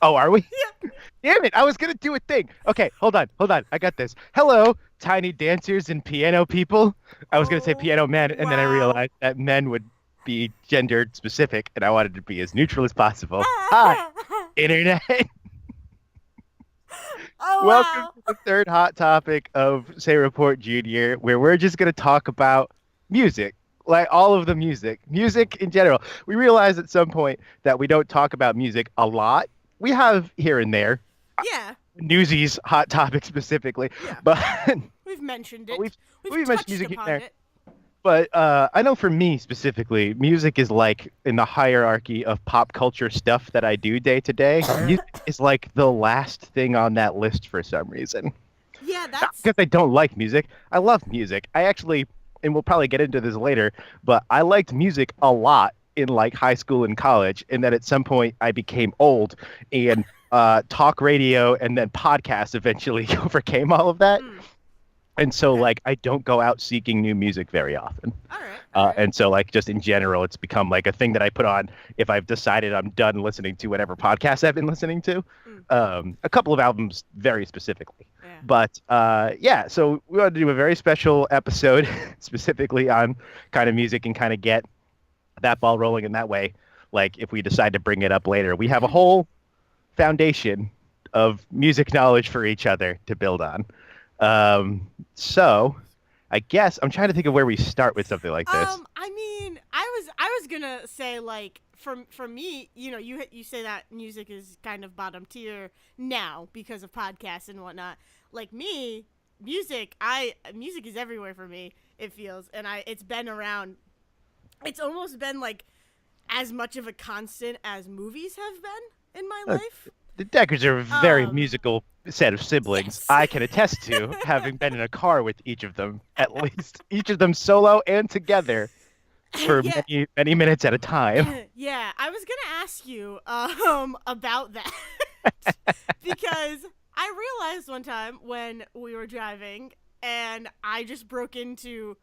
Oh, are we? Yeah. Damn it! I was gonna do a thing. Okay, hold on. I got this. Hello, tiny dancers and piano people. I was gonna say Oh, piano men, and then I wow. realized that men would be gendered specific, and I wanted to be as neutral as possible. Hi, internet. Oh, Welcome wow. to the third hot topic of Say Report Junior, where we're just gonna talk about music, like all of the music in general. We realized at some point that we don't talk about music a lot. We have here and there Yeah. Newsies hot topic specifically, Yeah. but We've mentioned but it. We've we've mentioned touched music here and upon there. it. But I know for me specifically, music is like in the hierarchy of pop culture stuff that I do day to day. Music is like the last thing on that list for some reason. Yeah, Not that's because I don't like music. I love music. I actually, and we'll probably get into this later, but I liked music a lot in like high school and college, and then at some point I became old, and talk radio and then podcasts eventually overcame all of that. mm, And so okay. like I don't go out seeking new music very often. All right. All right. And so like just in general, it's become like a thing that I put on if I've decided I'm done listening to whatever podcast I've been listening to. Mm, A couple of albums very specifically. yeah. But yeah, so we want to do a very special episode specifically on kind of music and kind of get that ball rolling in that way. Like if we decide to bring it up later, we have a whole foundation of music knowledge for each other to build on. So I guess I'm trying to think of where we start with something like this. I mean, I was gonna say like for me, you say that music is kind of bottom tier now because of podcasts and whatnot. Like me, music is everywhere for me. It feels, and it's been around. It's almost been like as much of a constant as movies have been in my Uh, life. the Deckers are a very Um, musical set of siblings. yes. I can attest to having been in a car with each of them, at least each of them solo and together for Yeah. many minutes at a time. Yeah, I was gonna ask you about that because I realized one time when we were driving and I just broke into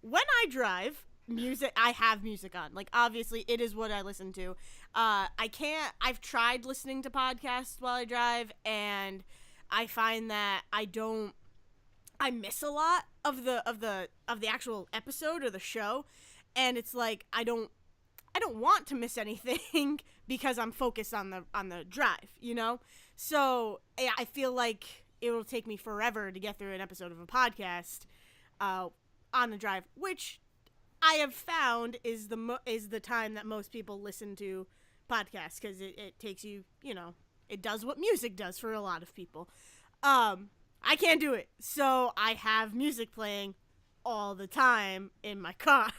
when I drive music. I have music on. Like obviously, it is what I listen to. I can't. I've tried listening to podcasts while I drive, and I find that I don't. I miss a lot of the actual episode or the show, and it's like I don't want to miss anything because I'm focused on the drive, you know? So I feel like it will take me forever to get through an episode of a podcast uh, on the drive, which I have found is the time that most people listen to podcasts because it takes you, it does what music does for a lot of people. I can't do it, so I have music playing all the time in my car.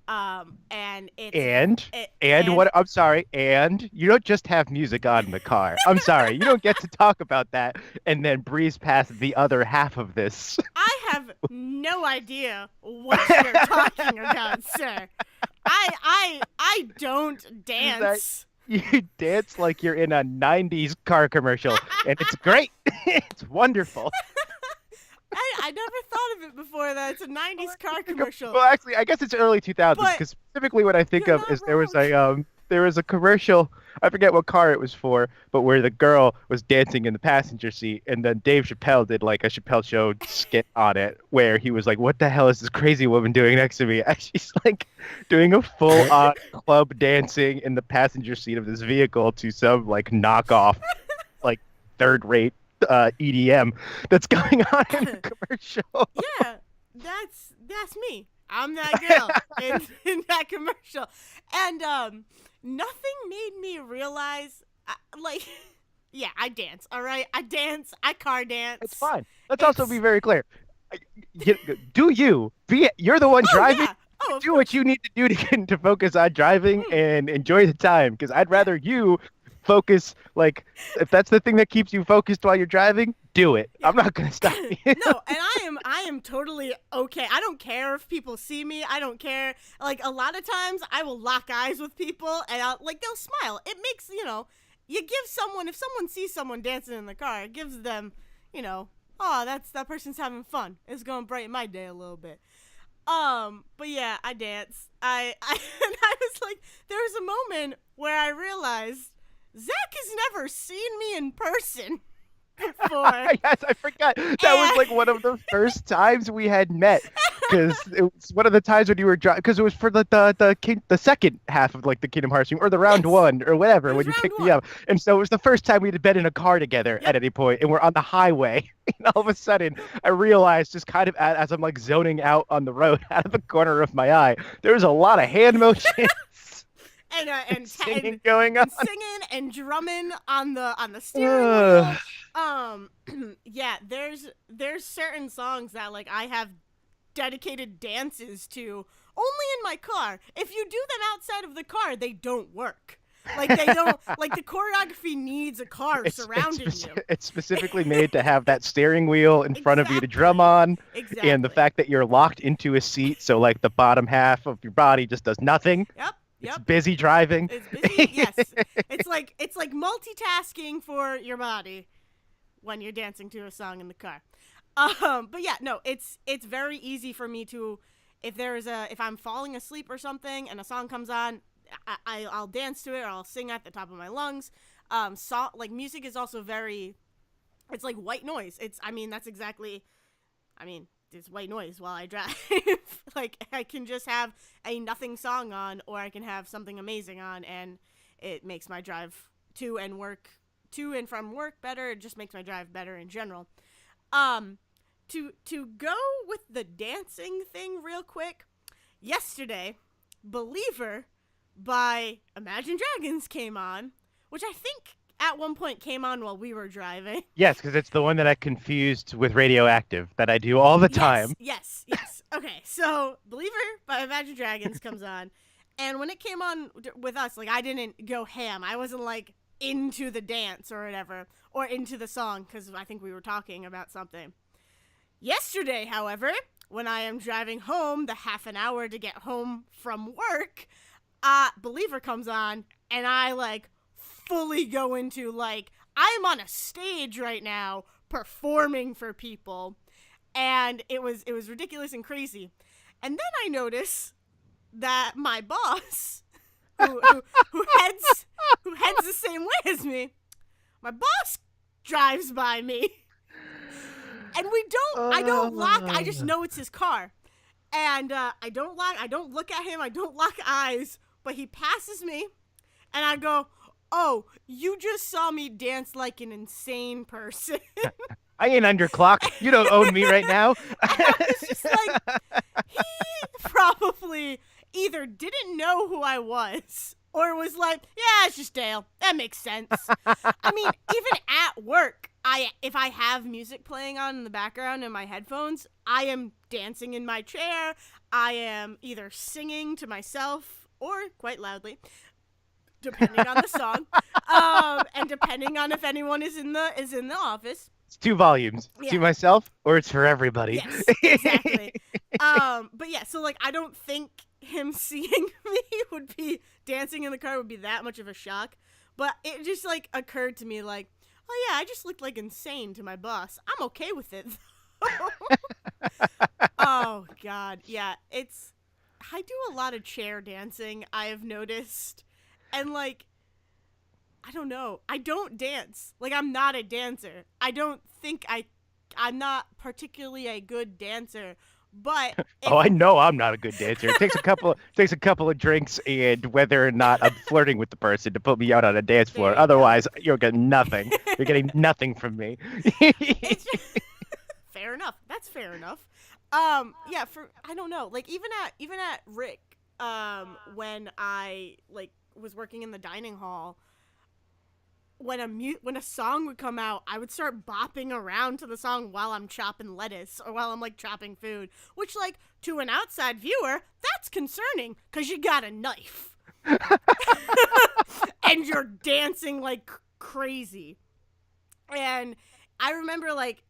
And it's And it, and and what I'm sorry, and you don't just have music on in the car. I'm sorry, you don't get to talk about that and then breeze past the other half of this. I have no idea what you're talking about, sir. I don't That dance. you dance like you're in a 90s car commercial, and it's great. It's wonderful. I never thought of it before that it's a Well, 90s I can car think of, commercial. well, actually, I guess it's early 2000s But because specifically what I think you're of not is wrong. there was a commercial. I forget what car it was for, but where the girl was dancing in the passenger seat, and then Dave Chappelle did like a Chappelle Show skit on it where he was like, "What the hell is this crazy woman doing next to me?" And she's like doing a full-on club dancing in the passenger seat of this vehicle to some like knockoff, like third-rate EDM that's going on in the commercial. Yeah, that's me. I'm that girl in that commercial, and nothing made me realize, like, yeah, I dance. All right, I dance. I car It's dance. fine. Let's also be It's very clear. You, do you be you're the one oh driving? yeah. Oh, of Do what course. you need to do to get to focus on driving Mm, and enjoy the time. Because I'd yeah. rather you focus. Like if that's the thing that keeps you focused while you're driving, do it. Yeah. I'm not gonna stop you. No, and I am totally okay. I don't care if people see me. I don't care. Like a lot of times I will lock eyes with people and they'll smile. It makes, you give someone if someone sees someone dancing in the car, it gives them, oh, that person's having fun. It's going to brighten my day a little bit. But yeah, I dance. I and I was like there was a moment where I realized Zach has never seen me in person before. Yes, I forgot. That was like And one of the first times we had met because it was one of the times when you were driving because it was for the second half of like the Kingdom Hearts game or the round yes, one or it whatever was when you round picked me one. up. And so it was the first time we'd been in a car together Yep. at any point, and we're on the highway. And all of a sudden, I realized just kind of as I'm like zoning out on the road out of the corner of my eye, there was a lot of hand motions and and and singing going on. and singing and drumming on the steering Ugh. wheel. Um, yeah, there's certain songs that like I have dedicated dances to only in my car. If you do them outside of the car, they don't work. Like they don't like the choreography needs a car surrounding you. It's specifically made to have that steering wheel in front of you to drum Exactly. on, and the Exactly. fact that you're locked into a seat, so like the bottom half of your body just does nothing. Yep. It's Yep. busy driving. It's busy. Yes. It's like multitasking for your body when you're dancing to a song in the car. But yeah, no, it's very easy for me to if I'm falling asleep or something and a song comes on, I'll dance to it or I'll sing at the top of my lungs. Like music is also very it's like white noise. That's exactly I mean it's white noise while I drive. Like I can just have a nothing song on or I can have something amazing on and it makes my drive to and from work better. It just makes my drive better in general. Um, to go with the dancing thing real quick. Yesterday, Believer by Imagine Dragons came on, which I think at one point came on while we were driving. Yes, because it's the one that I confused with Radioactive that I do all the Yes, time. yes, yes. Okay, so Believer by Imagine Dragons comes on, and when it came on with us, like I didn't go ham. I wasn't like into the dance or whatever, or into the song because I think we were talking about something. Yesterday, however, when I am driving home the half an hour to get home from work, Believer comes on, and I like fully go into like I'm on a stage right now performing for people, and it was ridiculous and crazy. And then I notice that my boss, who who, who heads the same way as me, my boss drives by me, and we don't. I don't lock. I just Uh, know it's his car, and I don't lock. I don't look at him. I don't lock eyes. But he passes me, and I go, "Oh, you just saw me dance like an insane person." I ain't under clock. You don't own me right now. I was just like, he probably either didn't know who I was or was like, yeah, it's just Dale. That makes sense. I mean, even at work, I if I have music playing on in the background in my headphones, I am dancing in my chair. I am either singing to myself or quite loudly, depending on the song, and depending on if anyone is in the office. It's two volumes. It's to Yeah. myself or it's for everybody. Yes, exactly. But yeah, so like I don't think him seeing me would be dancing in the car would be that much of a shock. But it just like occurred to me like, oh yeah, I just looked like insane to my boss. I'm okay with it. Oh god, yeah, it's I do a lot of chair dancing, I have noticed. And like I don't know. I don't dance. Like I'm not a dancer. I don't think I'm not particularly a good dancer. But Oh, if I know I'm not a good dancer. It takes a couple of drinks and whether or not I'm flirting with the person to put me out on a dance there floor. you go. Otherwise, you're getting nothing. You're getting nothing from me. It's just, fair enough. That's fair enough. Yeah, for I don't know. Like even at Rick when I like was working in the dining hall, when a song would come out, I would start bopping around to the song while I'm chopping lettuce or while I'm like chopping food, which like to an outside viewer, that's concerning cuz you got a knife and you're dancing like crazy. And I remember like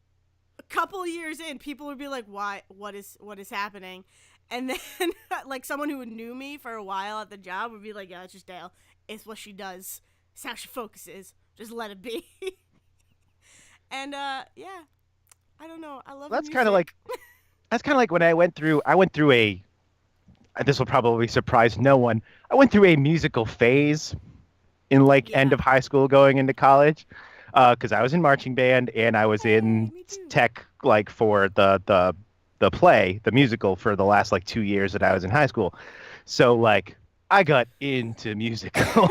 a couple years in, people would be like, "Why? What is happening?" And then like someone who knew me for a while at the job would be like, "Yeah, it's just Dale. It's what she does. It's how she focuses. Just let it be." And yeah, I don't know. I love That's kind of like music. that's kind of like when I went through a this will probably surprise no one. I went through a musical phase in like end Yeah. of high school going into college. Because I was in marching band and I was Hey, in me too. tech like for the play, the musical for the last like 2 years that I was in high school. So like I got into musicals.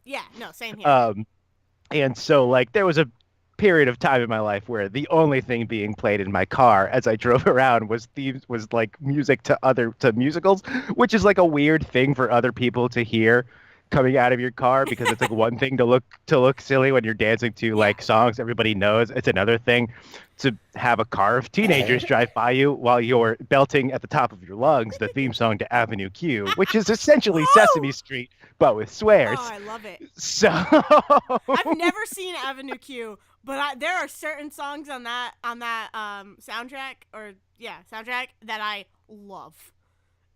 Yeah, no, same here. Um, and so like there was a period of time in my life where the only thing being played in my car as I drove around was like music to musicals, which is like a weird thing for other people to hear coming out of your car because it's like one thing to look silly when you're dancing to Yeah. like songs everybody knows. It's another thing to have a car of teenagers drive by you while you're belting at the top of your lungs the theme song to Avenue Q, which is essentially Sesame Woo! Street but with Oh, swears. I love it. So I've never seen Avenue Q, but there are certain songs on that soundtrack or yeah soundtrack that I love,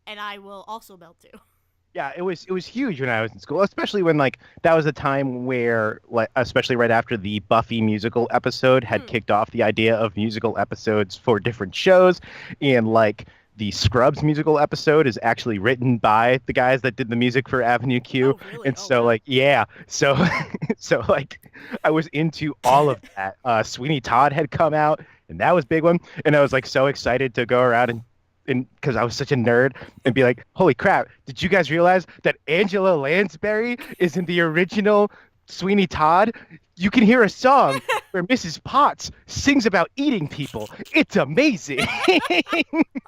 and I will also belt to. yeah, it was huge when I was in school, especially when like that was a time where like especially right after the Buffy musical episode had Mm. kicked off the idea of musical episodes for different shows, and like the Scrubs musical episode is actually written by the guys that did the music for Avenue Q, Oh really? and Oh so wow. like yeah, so so like I was into all of that. Sweeney Todd had come out, and that was a big one, and I was like so excited to go around and because I was such a nerd and be like, holy crap, did you guys realize that Angela Lansbury is in the original Sweeney Todd? You can hear a song where Mrs. Potts sings about eating people. It's amazing.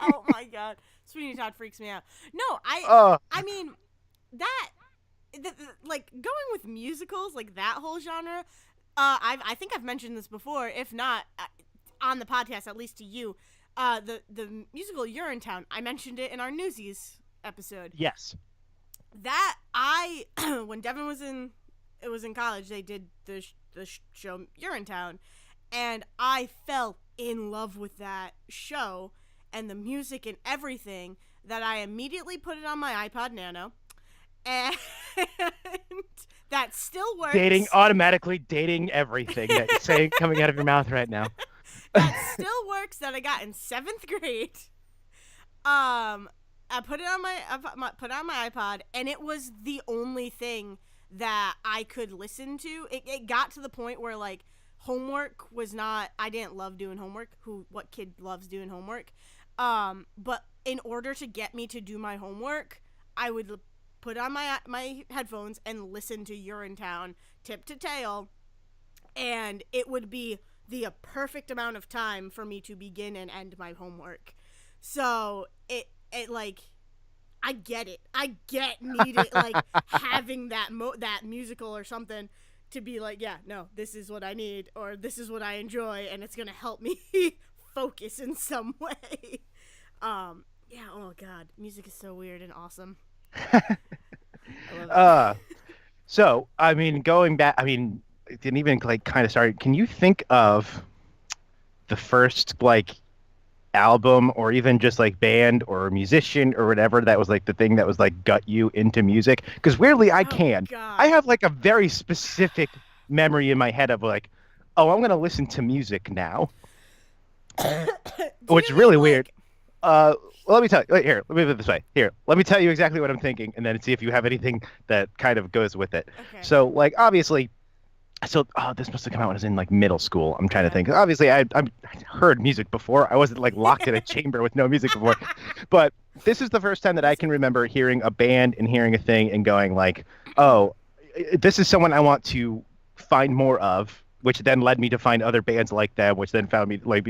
Oh my god, Sweeney Todd freaks me out. No, uh, I mean that like going with musicals like that whole genre. I think I've mentioned this before. If not, on the podcast, at least to you. The musical Urinetown. I mentioned it in our Newsies episode. yes. That I when Devin was in college, they did the show Urinetown, and I fell in love with that show and the music and everything that I immediately put it on my iPod Nano, and that still Dating, works. automatically dating everything that you're saying coming out of your mouth right now. That still works that I got in 7th grade. I put it on put it on my iPod, and it was the only thing that I could listen to. It got to the point where like homework was not. I didn't love doing homework. What kid loves doing homework? But in order to get me to do my homework, I would put on my headphones and listen to Urinetown tip to tail, and it would be the perfect amount of time for me to begin and end my homework. So it like I get it. I get needing like having that musical or something to be like, yeah, no, this is what I need or this is what I enjoy and it's going to help me focus in some way. Yeah, oh god, music is so weird and awesome. I love it. uh, so, I mean, going back, I mean, it didn't even like kind of start. Can you think of the first like album or even just like band or musician or whatever that was like the thing that was like got you into music? Because weirdly, I Oh can. I god. have like a very specific memory in my head of like, oh, I'm gonna listen to music now, Do which is you mean really weird. like Well, let me tell you. Here, let me put it this way. Here, let me tell you exactly what I'm thinking, and then see if you have anything that kind of goes with it. okay. So, like, obviously, this must have come out when I was in like middle school. I'm trying to Okay. think. Obviously, I heard music before. I wasn't like locked in a chamber with no music before, but this is the first time that I can Listen. remember hearing a band and hearing a thing and going like, oh, this is someone I want to find more of. Which then led me to find other bands like them, which then found me like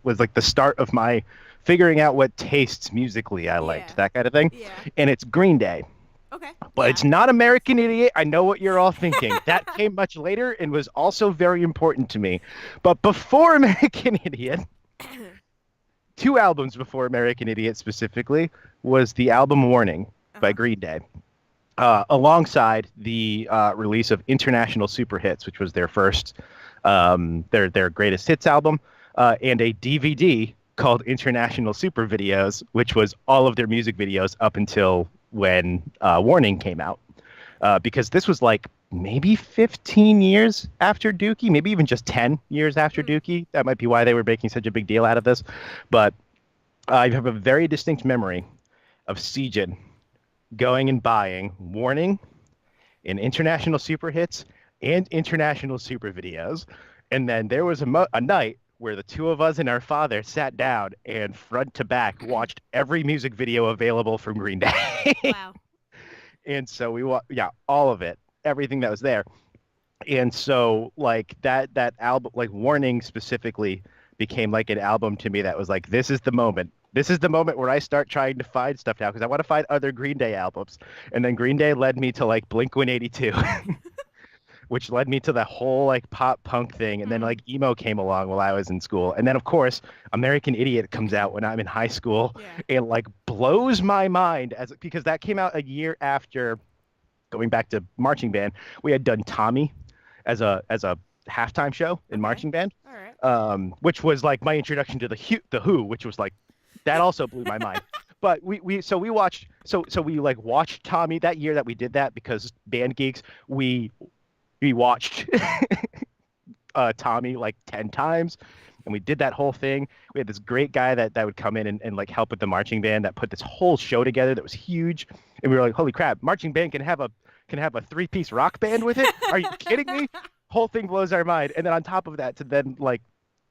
was like the start of my figuring out what tastes musically I liked, Yeah. that kind of thing. Yeah. And it's Green Day. Okay. But Yeah. it's not American Idiot. I know what you're all thinking. That came much later and was also very important to me. But before American Idiot, two albums before American Idiot specifically, was the album Warning by Uh-huh. Green Day, alongside the release of International Super Hits, which was their first, their greatest hits album, and a DVD called International Super Videos, which was all of their music videos up until when Warning came out. Because this was like maybe 15 years after Dookie, maybe even just 10 years after Mm. Dookie. That might be why they were making such a big deal out of this. But I have a very distinct memory of Sejin going and buying Warning in international super hits and international super videos. And then there was a night where the two of us and our father sat down and front to back watched every music video available from Green Day. Wow. And so yeah, all of it, everything that was there. And so like that album, like Warning specifically, became like an album to me that was like, this is the moment. This is the moment where I start trying to find stuff now because I want to find other Green Day albums. And then Green Day led me to like Blink 182, which led me to the whole like pop punk thing. And then Mm, like emo came along while I was in school. And then of course, American Idiot comes out when I'm in high school yeah. and like blows my mind as because that came out a year after going back to marching band. We had done Tommy as a halftime show in Okay. marching band, All right. which was like my introduction to the Who, which was like that also blew my mind. But we watched so we like watched Tommy that year that we did that because band geeks we watched Tommy like 10 times and we did that whole thing. We had this great guy that would come in and like help with the marching band that put this whole show together that was huge. And we were like, holy crap, marching band can have a three-piece rock band with it? Are you kidding me? Whole thing blows our mind. And then on top of that, to then like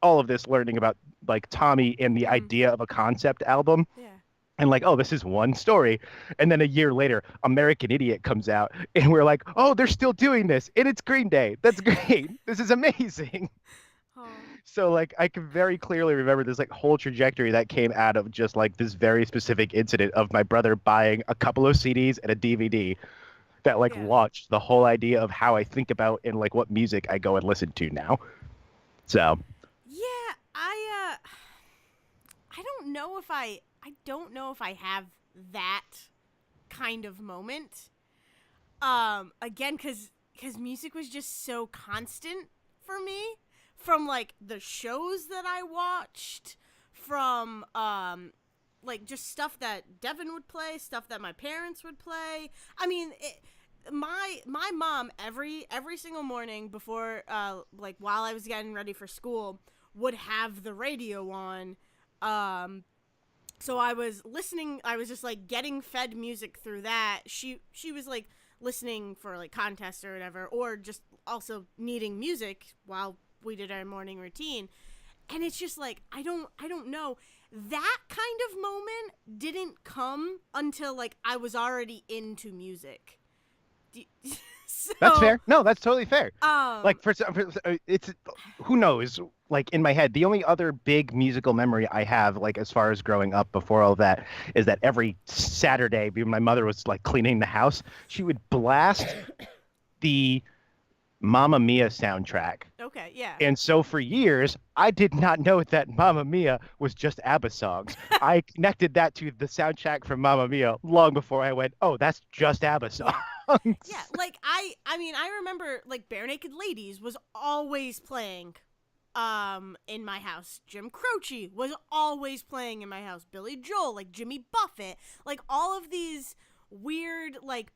all of this learning about like Tommy and the Mm, idea of a concept album yeah. and like, oh, this is one story. And then a year later, American Idiot comes out and we're like, oh, they're still doing this. And it's Green Day. That's great. This is amazing. Oh. So like I can very clearly remember this like whole trajectory that came out of just like this very specific incident of my brother buying a couple of CDs and a DVD that like Yeah. launched the whole idea of how I think about and like what music I go and listen to now. So Yeah. I don't know if I don't know if I have that kind of moment. Again, cause music was just so constant for me, from like the shows that I watched, from like just stuff that Devin would play, stuff that my parents would play. I mean, my mom every single morning before like while I was getting ready for school would have the radio on. Um, so I was listening. I was just like getting fed music through that. She was like listening for like contests or whatever, or just also needing music while we did our morning routine. And it's just like I don't know. That kind of moment didn't come until like I was already into music. that's So fair. No, that's totally fair. um Like it's who knows. Like in my head, the only other big musical memory I have, like as far as growing up before all that, is that every Saturday, when my mother was like cleaning the house, she would blast the Mamma Mia soundtrack. okay, yeah. And so for years, I did not know that Mamma Mia was just ABBA songs. I connected that to the soundtrack from Mamma Mia long before I went, oh, that's just ABBA songs. Yeah. Yeah, like I mean, I remember like Bare Naked Ladies was always playing in my house. Jim Croce was always playing in my house. Billy Joel, like Jimmy Buffett, like all of these weird like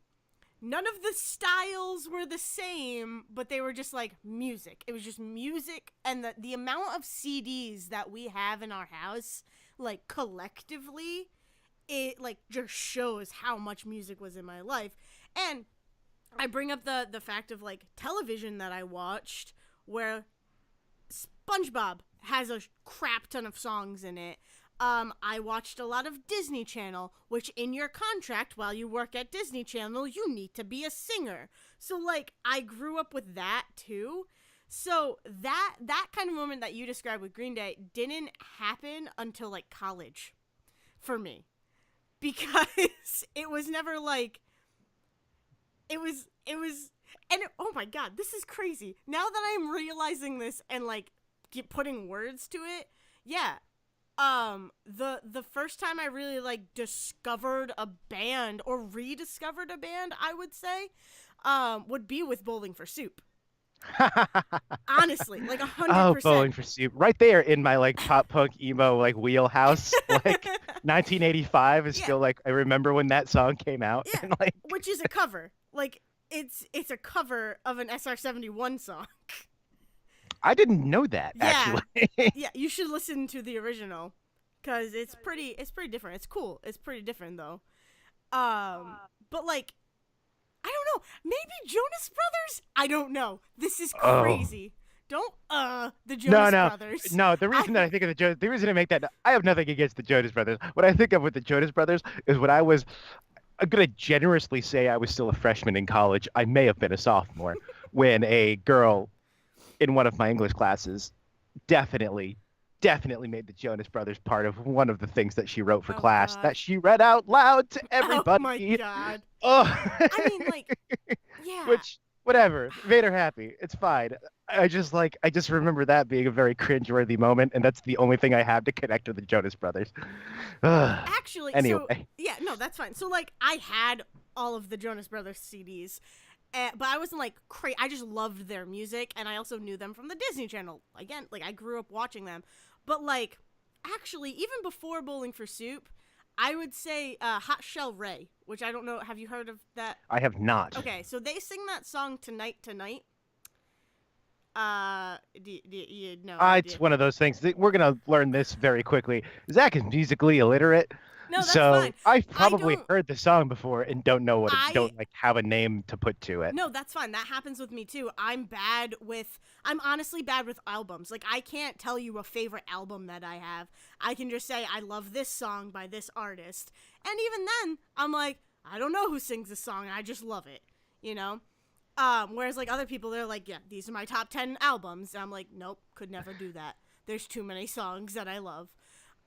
none of the styles were the same, but they were just like music. It was just music, and the amount of CDs that we have in our house like collectively, it like just shows how much music was in my life. And I bring up the fact of like television that I watched, where SpongeBob has a crap ton of songs in it. I watched a lot of Disney Channel, which in your contract while you work at Disney Channel, you need to be a singer. So like I grew up with that too. So that kind of moment that you described with Green Day didn't happen until like college for me, because it was never like it was and oh my god, this is crazy now that I'm realizing this and like putting words to it. Yeah, the first time I really like discovered a band or rediscovered a band, I would say, would be with Bowling for Soup. Honestly, like a hundred Oh, percent. Bowling for Soup. Right there in my like pop punk emo like wheelhouse. Like 1985 is Yeah, still like I remember when that song came out yeah, and like which is a cover. Like it's a cover of an SR-71 song. I didn't know that Yeah, actually. yeah, you should listen to the original because it's pretty different. It's cool. It's pretty different though. But like I don't know. Maybe Jonas Brothers? I don't know. This is Oh. crazy. Don't the No, Jonas no, Brothers. no. The I reason that I think of the reason I make that, I have nothing against the Jonas Brothers. What I think of with the Jonas Brothers is when I'm gonna generously say I was still a freshman in college. I may have been a sophomore when a girl in one of my English classes definitely, definitely made the Jonas Brothers part of one of the things that she wrote for Oh class god. that she read out loud to Oh my everybody. god. Oh, I mean like yeah. which whatever made her happy. It's fine. I just remember that being a very cringeworthy moment, and that's the only thing I have to connect with the Jonas Brothers. Ugh. Actually, so Anyway, yeah, no, that's fine. So like I had all of the Jonas Brothers CDs. But I wasn't like crazy. I just loved their music, and I also knew them from the Disney Channel. Again, like I grew up watching them. But like, actually, even before Bowling for Soup, I would say Hot Shell Ray, which I don't know. Have you heard of that? I have not. Okay, so they sing that song "Tonight Tonight." You had no It's idea. one of those things. We're gonna learn this very quickly. Zach is musically illiterate, No, that's so fine. I've I probably don't. heard the song before and don't know I don't like have a name to put to it. No, that's fine. That happens with me too. I'm honestly bad with albums. Like, I can't tell you a favorite album that I have. I can just say, I love this song by this artist. And even then, I'm like, I don't know who sings this song. I just love it, you know? Whereas, like, other people, they're like, yeah, these are my top 10 albums. And I'm like, nope, could never do that. There's too many songs that I love.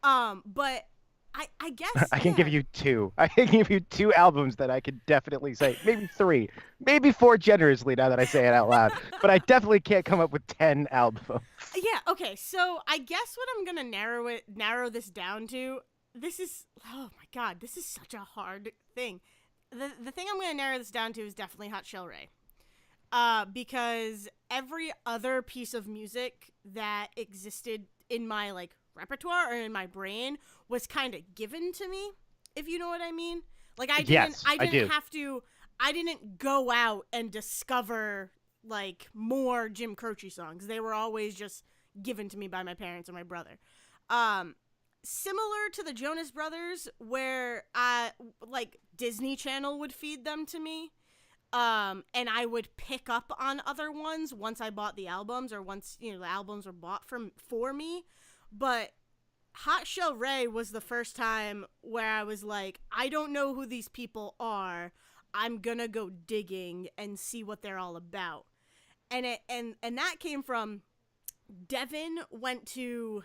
But I guess, I can give yeah. you two. I can give you two albums that I could definitely say, maybe three, maybe four generously now that I say it out loud. But I definitely can't come up with 10 albums. Yeah, okay. So I guess what I'm gonna narrow this down to. This is oh my god, this is such a hard thing. The thing I'm gonna narrow this down to is definitely Hot Shell Ray. Because every other piece of music that existed in my like repertoire or in my brain was kind of given to me, if you know what I mean. Like Yes, I I didn't do. have to I didn't go out and discover like more Jim Croce songs. They were always just given to me by my parents or my brother. Um Similar to the Jonas Brothers where like Disney Channel would feed them to me. And I would pick up on other ones once I bought the albums or once, you know, the albums were bought for me. But Hot Shell Ray was the first time where I was like, I don't know who these people are. I'm gonna go digging and see what they're all about. And that came from Devin went to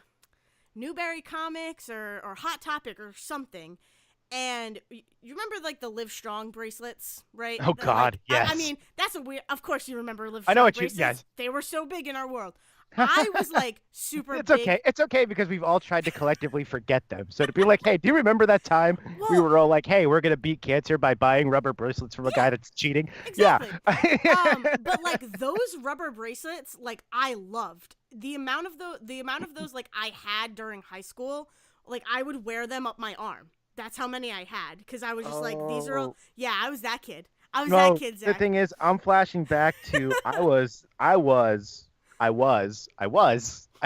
Newberry Comics or Hot Topic or something. And you remember like the Live Strong bracelets, right? Oh Like God, I yes. mean, that's a weird. Of course, you remember Live I know Strong what you. bracelets. Yes. They were so big in our world. I was like super It's big. okay. It's okay because we've all tried to collectively forget them. So to be like, hey, do you remember that time we Well, were all like, hey, we're gonna beat cancer by buying rubber bracelets from a guy yeah, that's cheating? Yeah. exactly. But like those rubber bracelets, like I loved the amount of those like I had during high school. Like I would wear them up my arm. That's how many I had because I was just like, these are all. Oh. Yeah, I was that kid. I was that No, kid, the Zach. thing is, I'm flashing back to I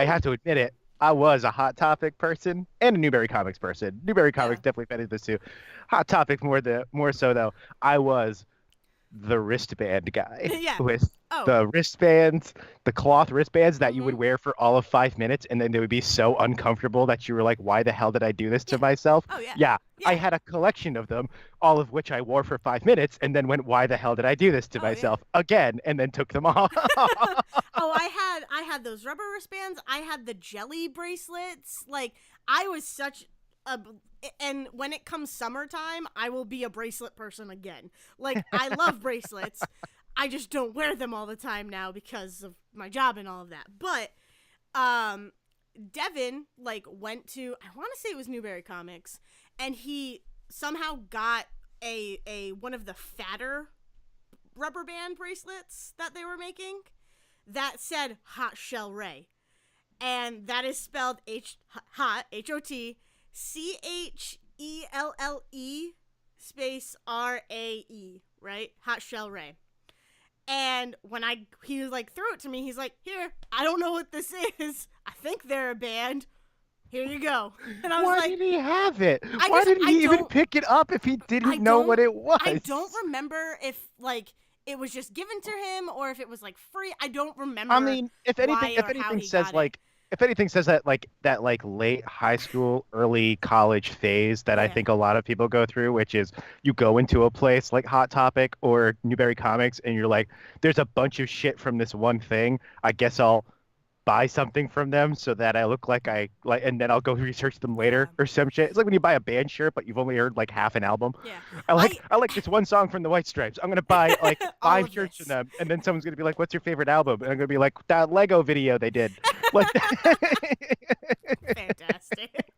have to admit it, I was a Hot Topic person and a Newberry Comics person. Newberry Yeah, Comics definitely fed into this too. Hot Topic more so though. I was the wristband guy yeah. with Oh, the wristbands, the cloth wristbands that you would mm-hmm. wear for all of 5 minutes, and then they would be so uncomfortable that you were like, why the hell did I do this to Yeah. myself? Oh, yeah. Yeah, I Yeah. had a collection of them, all of which I wore for 5 minutes, and then went, why the hell did I do this to Oh, yeah. myself again? And then took them off. Oh, I had those rubber wristbands. I had the jelly bracelets. Like I was such a and when it comes summertime, I will be a bracelet person again. Like I love bracelets. I just don't wear them all the time now because of my job and all of that. But um Devin like went to I want to say it was Newberry Comics and he somehow got a one of the fatter rubber band bracelets that they were making that said Hot Shell Ray. And that is spelled hot HOTCHELLE space RAE, right? Hot Shell Ray. And when he was like threw it to me, he's like, "Here, I don't know what this is. I think they're a band. here you go. And I was Why like, did he have it? Why did I he even don't, pick it up if he I didn't know what don't, it I don't was? remember if like it was just given to him or if it was like free. I don't I remember mean, why if or how anything he says got it. like if anything says that like late high school, early college phase that I Yeah, think a lot of people go through, which is you go into a place like Hot Topic or Newberry Comics and you're like, there's a bunch of shit from this one thing. I guess I'll buy something from them so that I look like I like, and then I'll go research them later yeah, or some shit. It's like when you buy a band shirt, but you've only heard like half an album. yeah. I I I like this one song from the White Stripes. I'm gonna buy like all five of shirts from this. them, and then someone's gonna be like, "What's your favorite album?" And I'm gonna be like, "That Lego video they did." Like, Fantastic.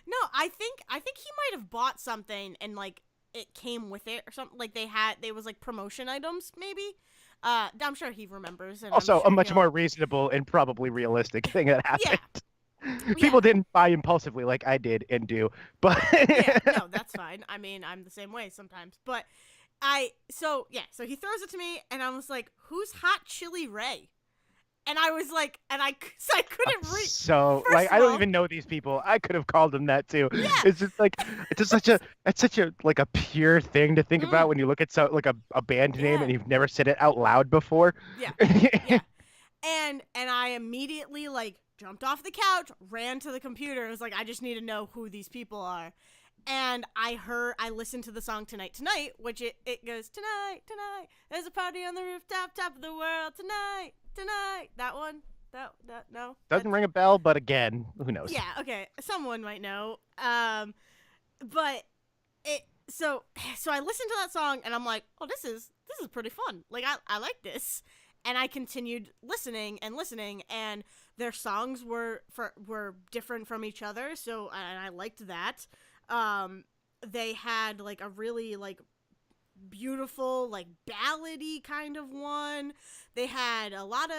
No, I think he might have bought something and like it came with it or something. Like they was like promotion items maybe. I'm sure he remembers, and I'm also a sure much he'll. more reasonable and probably realistic thing that Yeah, happened. People yeah, didn't buy impulsively like I did and do, but yeah. No, that's fine. I mean, I'm the same way sometimes, but so he throws it to me, and I was like, "Who's Hot Chili Ray?" And I was like, so I couldn't read. so First like of I don't all, even know these people. I could have called them that too. yeah, It's just like it's such a like a pure thing to think about mm, when you look at so like a band name yeah, and you've never said it out loud before. yeah, yeah. And I immediately like jumped off the couch, ran to the computer, and was like, I just need to know who these people are. And I listened to the song Tonight Tonight, which it goes, Tonight, tonight, there's a party on the rooftop, top of the world, tonight, tonight. That one? That no? Doesn't ring a bell, but again, who knows? Yeah, okay. Someone might know. But it so I listened to that song and I'm like, oh, this is pretty fun. Like I like this. And I continued listening and listening, and their songs were different from each other, so and I liked that. They had like a really like beautiful like ballady kind of one. They had a lot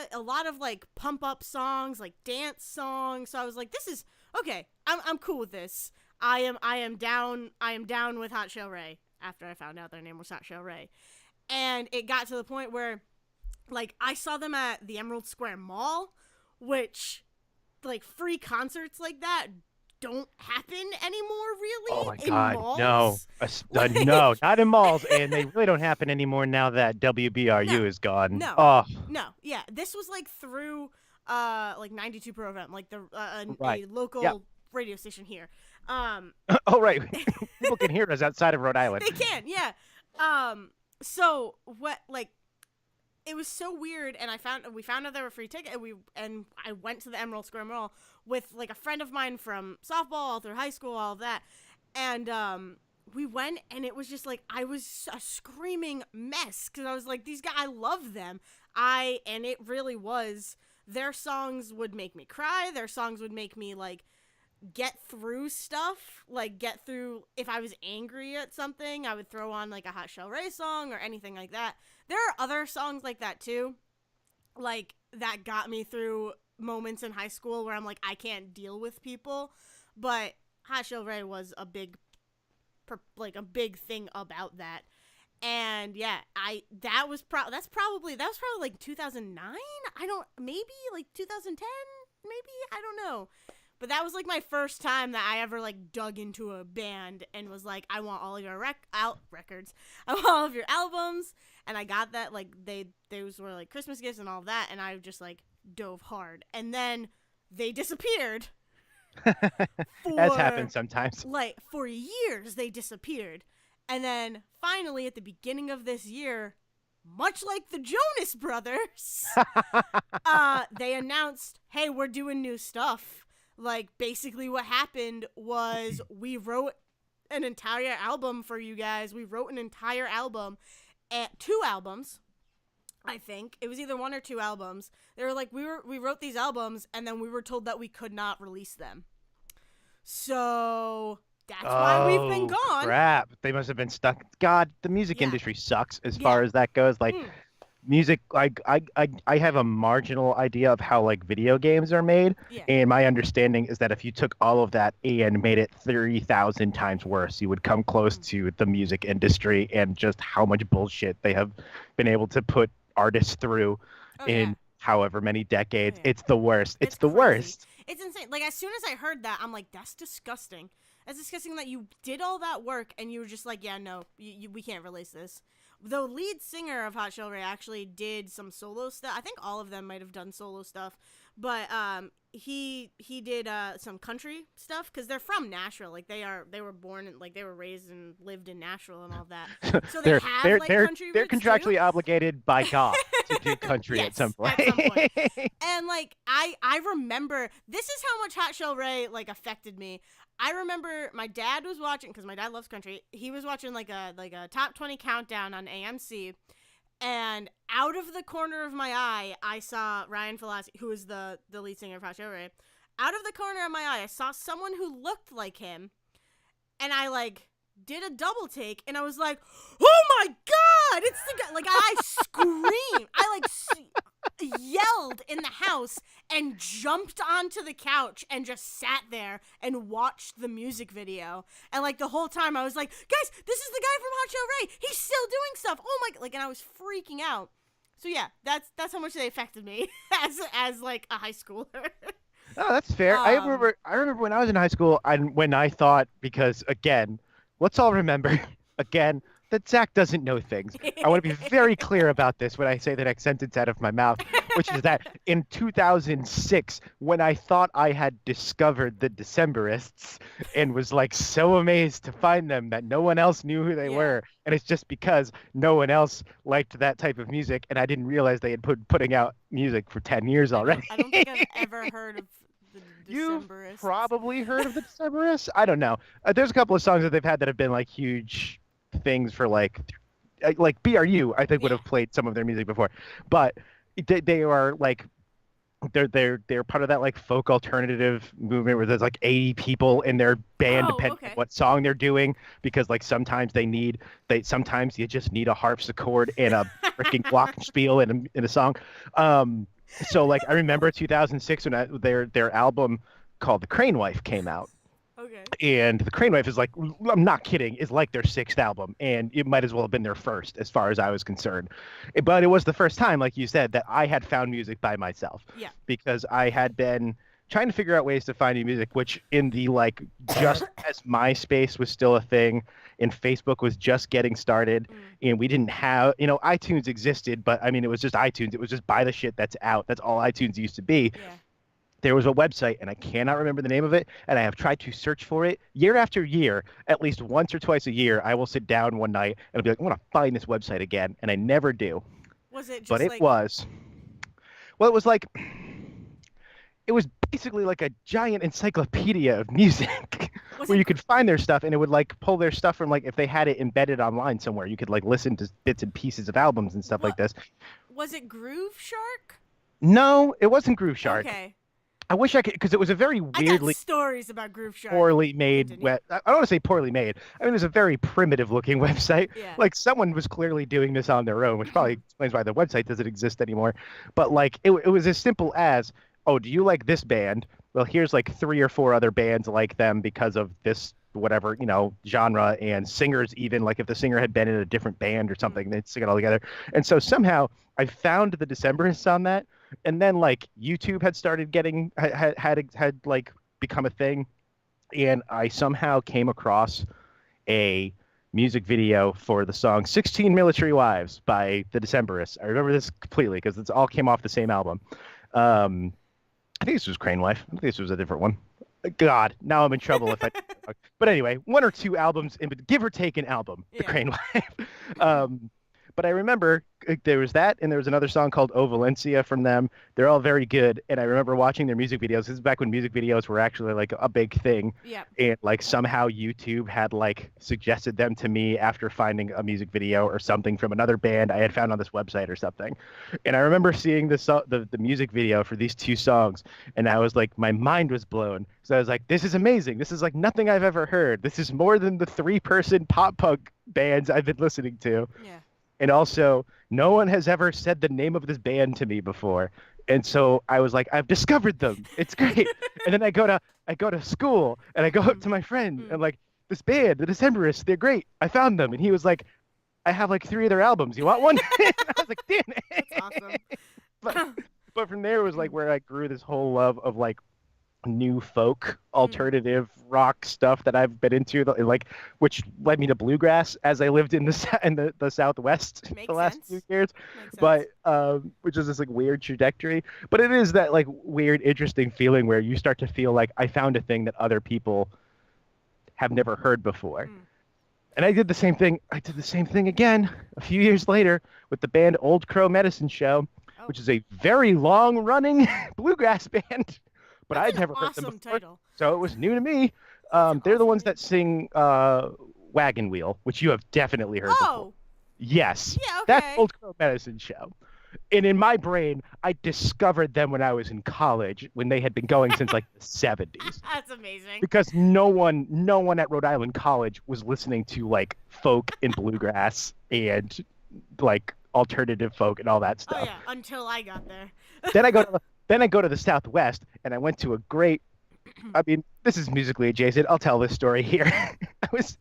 of like pump up songs, like dance songs. So I was like, this is okay. I'm cool with this. I am down with Hot Shell Ray after I found out their name was Hot Shell Ray. And it got to the point where like I saw them at the Emerald Square Mall, which like free concerts like that don't happen anymore Oh really my in God, no, malls. no, Like not in malls, and they really don't happen anymore now that no, WBRU is gone. no, Oh, no. Yeah, this was like through like 92 program, like the right. a Yep. local radio station here. Um Oh, right. People can hear us outside of Rhode Island. they can, yeah. So what like it was so weird, and we found out they were free ticket, and I went to the Emerald Square Mall with like a friend of mine from softball all through high school, all of that, and we went, and it was just like I was a screaming mess because I was like, these guys, I love them, and it really was. Their songs would make me cry. Their songs would make me like get through stuff, like get through if I was angry at something, I would throw on like a Hot Shell Ray song or anything like that. There are other songs like that too, like that got me through moments in high school where I'm like I can't deal with people, but Hot Shell Ray was a big like a big thing about that. And yeah, that was probably like 2009. I don't maybe like 2010, maybe I don't know. But that was like my first time that I ever like dug into a band and was like, I want all of your records. I want all of your albums. And I got that, like those were like Christmas gifts and all of that, and I just like dove hard. And then they disappeared As for happens sometimes. like for years they disappeared. And then finally at the beginning of this year, much like the Jonas Brothers, they announced, "Hey, we're doing new stuff." Like basically what happened was we wrote an entire album for you guys. We wrote an entire album, at two albums. I think it was either one or two albums. They were like we wrote these albums and then we were told that we could not release them. So that's why we've been Oh, gone. crap. They must have been stuck. God, the music Yeah. industry sucks as Yeah. far as that goes. Like Mm. music, I have a marginal idea of how like video games are made, Yeah. and my understanding is that if you took all of that and made it 30,000 times worse, you would come close Mm. to the music industry and just how much bullshit they have been able to put artists through Oh yeah. in however many Oh decades. yeah. It's the worst. It's It's the crazy. worst. It's insane. Like as soon as I heard that, I'm like, that's disgusting. That's disgusting that you did all that work and you were just like, yeah, no, we can't release this. The lead singer of Hot Chelle Rae actually did some solo stuff. I think all of them might have done solo stuff, but he did some country stuff because they're from Nashville. Like they were born and like they were raised and lived in Nashville and all that. So they they're have they're like they're country they're roots too. contractually obligated by God to do country at some Yes, point. at some point. And like I remember this is how much Hot Chelle Rae like affected me. I remember my dad was watching because my dad loves country. He was watching like a top 20 countdown on AMC, and out of the corner of my eye, I saw Ryan Falaschi, who is the lead singer of Hot Chelle Rae. Out of the corner of my eye, I saw someone who looked like him, and I like did a double take, and I was like, "Oh my god, it's the guy!" Like I screamed, I like yelled in the house and jumped onto the couch and just sat there and watched the music video. And like the whole time, I was like, "Guys, this is the guy from Hot Chelle Rae. He's still doing stuff." Oh my, like, and I was freaking out. So yeah, that's how much they affected me as like a high schooler. Oh, that's fair. I remember when I was in high school, when I thought, because again, let's all remember again that Zach doesn't know things. I want to be very clear about this when I say the next sentence out of my mouth, which is that in 2006, when I thought I had discovered the Decemberists and was like so amazed to find them that no one else knew who they Yeah. were, and it's just because no one else liked that type of music, and I didn't realize they had putting out music for 10 years already. I don't think I've ever heard of the You've Decemberists. probably heard of the Decemberists. I don't know. There's a couple of songs that they've had that have been like huge things for like BRU. I think would Yeah. have played some of their music before, but they are like they're part of that like folk alternative movement where there's like 80 people in their band Oh, depending on okay. what song they're doing, because like sometimes you just need a harpsichord and a freaking glockenspiel in a song. So like I remember 2006 when their album called The Crane Wife came out, Okay. and The Crane Wife is like, I'm not kidding, is like their sixth album, and it might as well have been their first as far as I was concerned. But it was the first time, like you said, that I had found music by myself, Yeah. because I had been trying to figure out ways to find new music, which in the like just as MySpace was still a thing and Facebook was just getting started, and we didn't have, iTunes existed, but I mean, it was just iTunes. It was just buy the shit that's out. That's all iTunes used to be. Yeah. There was a website, and I cannot remember the name of it, and I have tried to search for it year after year. At least once or twice a year, I will sit down one night and I'll be like, I want to find this website again, and I never do. Was it just But it like was, well, it was like, it was basically like a giant encyclopedia of music was where it you could find their stuff, and it would like pull their stuff from, like, if they had it embedded online somewhere, you could like listen to bits and pieces of albums and stuff what like this. was it Groove Shark? No, it wasn't Groove Shark. Okay. I wish I could, because it was a very I got weirdly stories about Groove Shark. poorly made Continue. I don't want to say poorly made. I mean, it was a very primitive looking website. Yeah. Like someone was clearly doing this on their own, which probably explains why the website doesn't exist anymore. But like it was as simple as, oh, do you like this band? Well, here's like 3 or 4 other bands like them because of this whatever, genre, and singers, even like if the singer had been in a different band or something, they'd sing it all together. And so somehow I found the Decemberists on that, and then like YouTube had started getting had like become a thing, and I somehow came across a music video for the song 16 Military Wives by the Decemberists. I remember this completely because it's all came off the same album. I think this was Crane Wife. I think this was a different one. God, now I'm in trouble if I. But anyway, 1 or 2 albums, give or take an album, the Yeah. Crane Wife. But I remember there was that, and there was another song called "O Valencia" from them. They're all very good, and I remember watching their music videos. This is back when music videos were actually like a big thing, Yeah. and like somehow YouTube had like suggested them to me after finding a music video or something from another band I had found on this website or something. And I remember seeing the music video for these 2 songs, and I was like, my mind was blown. So I was like, this is amazing. This is like nothing I've ever heard. This is more than the 3-person pop punk bands I've been listening to. Yeah. And also, no one has ever said the name of this band to me before. And so I was like, I've discovered them. It's great. And then I go to school, and I go up to my friend and like, this band, the Decemberists, they're great. I found them. And he was like, I have like 3 of their albums. You want one? And I was like, damn it. That's awesome. But from there was like where I grew this whole love of like new folk Mm. alternative rock stuff that I've been into, like which led me to bluegrass as I lived in the Southwest the Makes last few sense. years. Makes sense. But which is this like weird trajectory. But it is that like weird, interesting feeling where you start to feel like I found a thing that other people have never heard before. Mm. And I did the same thing. I did the same thing again a few years later with the band Old Crow Medicine Show, Oh, which is a very long running bluegrass band, but that's I'd an never heard them awesome before. title. So it was new to me. That's an They're the awesome ones name. that sing Wagon Wheel, which you have definitely heard before. Oh, Yes, yeah, that's okay. Old Crow Medicine Show. And in my brain, I discovered them when I was in college, when they had been going since like the 70s That's amazing. because no one at Rhode Island College was listening to like folk and bluegrass and like alternative folk and all that Oh stuff. yeah, until I got there. Then I go to the then I go to the Southwest and I went to a great I mean, this is musically adjacent. I'll tell this story here. I was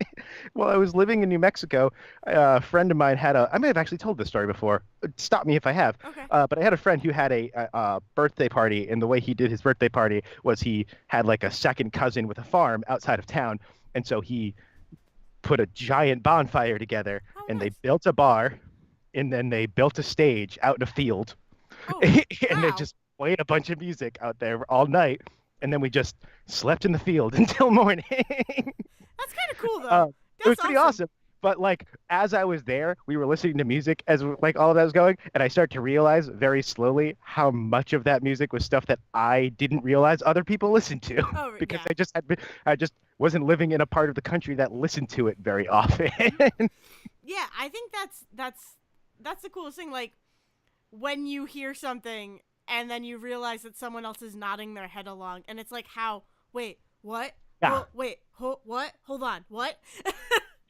while I was living in New Mexico, a friend of mine had a I may have actually told this story before. Stop me if I have. Okay. But I had a friend who had a birthday party, and the way he did his birthday party was he had like a second cousin with a farm outside of town, and so he put a giant bonfire together, Oh, and they nice. built a bar, and then they built a stage out in a field, Oh, and they wow. just played a bunch of music out there all night, and then we just slept in the field until morning. That's kind of cool though. Um, it was That's pretty awesome. awesome. But like as I was there, we were listening to music as like all of that was going, and I started to realize very slowly how much of that music was stuff that I didn't realize other people listened to Oh, because yeah. I just wasn't living in a part of the country that listened to it very often. Yeah, I think that's the coolest thing. Like when you hear something and then you realize that someone else is nodding their head along, and it's like, how? Wait, what? Yeah. Wait, what? Hold on, what?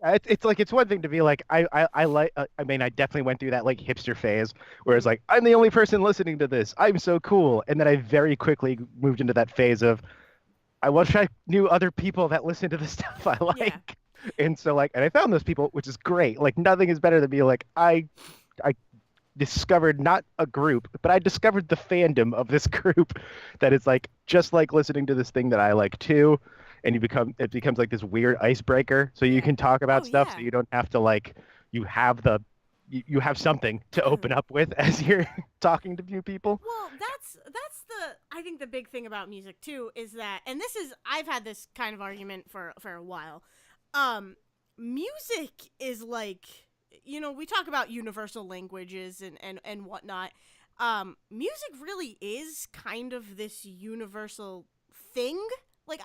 It's like it's one thing to be like I like I mean I definitely went through that like hipster phase where it's Mm. like I'm the only person listening to this, I'm so cool, and then I very quickly moved into that phase of I wish I knew other people that listen to the stuff I Yeah. like. And so like and I found those people, which is great. Like nothing is better than being like I discovered not a group, but I discovered the fandom of this group that is like just like listening to this thing that I like too. And it becomes like this weird icebreaker. So you Yeah. can talk Oh, about stuff so yeah. you don't have to like you have the you have something to open up with as you're talking to new people. Well, that's the I think the big thing about music too is that, and this is I've had this kind of argument for a while. Um Music is like, we talk about universal languages and whatnot. Music really is kind of this universal thing. Like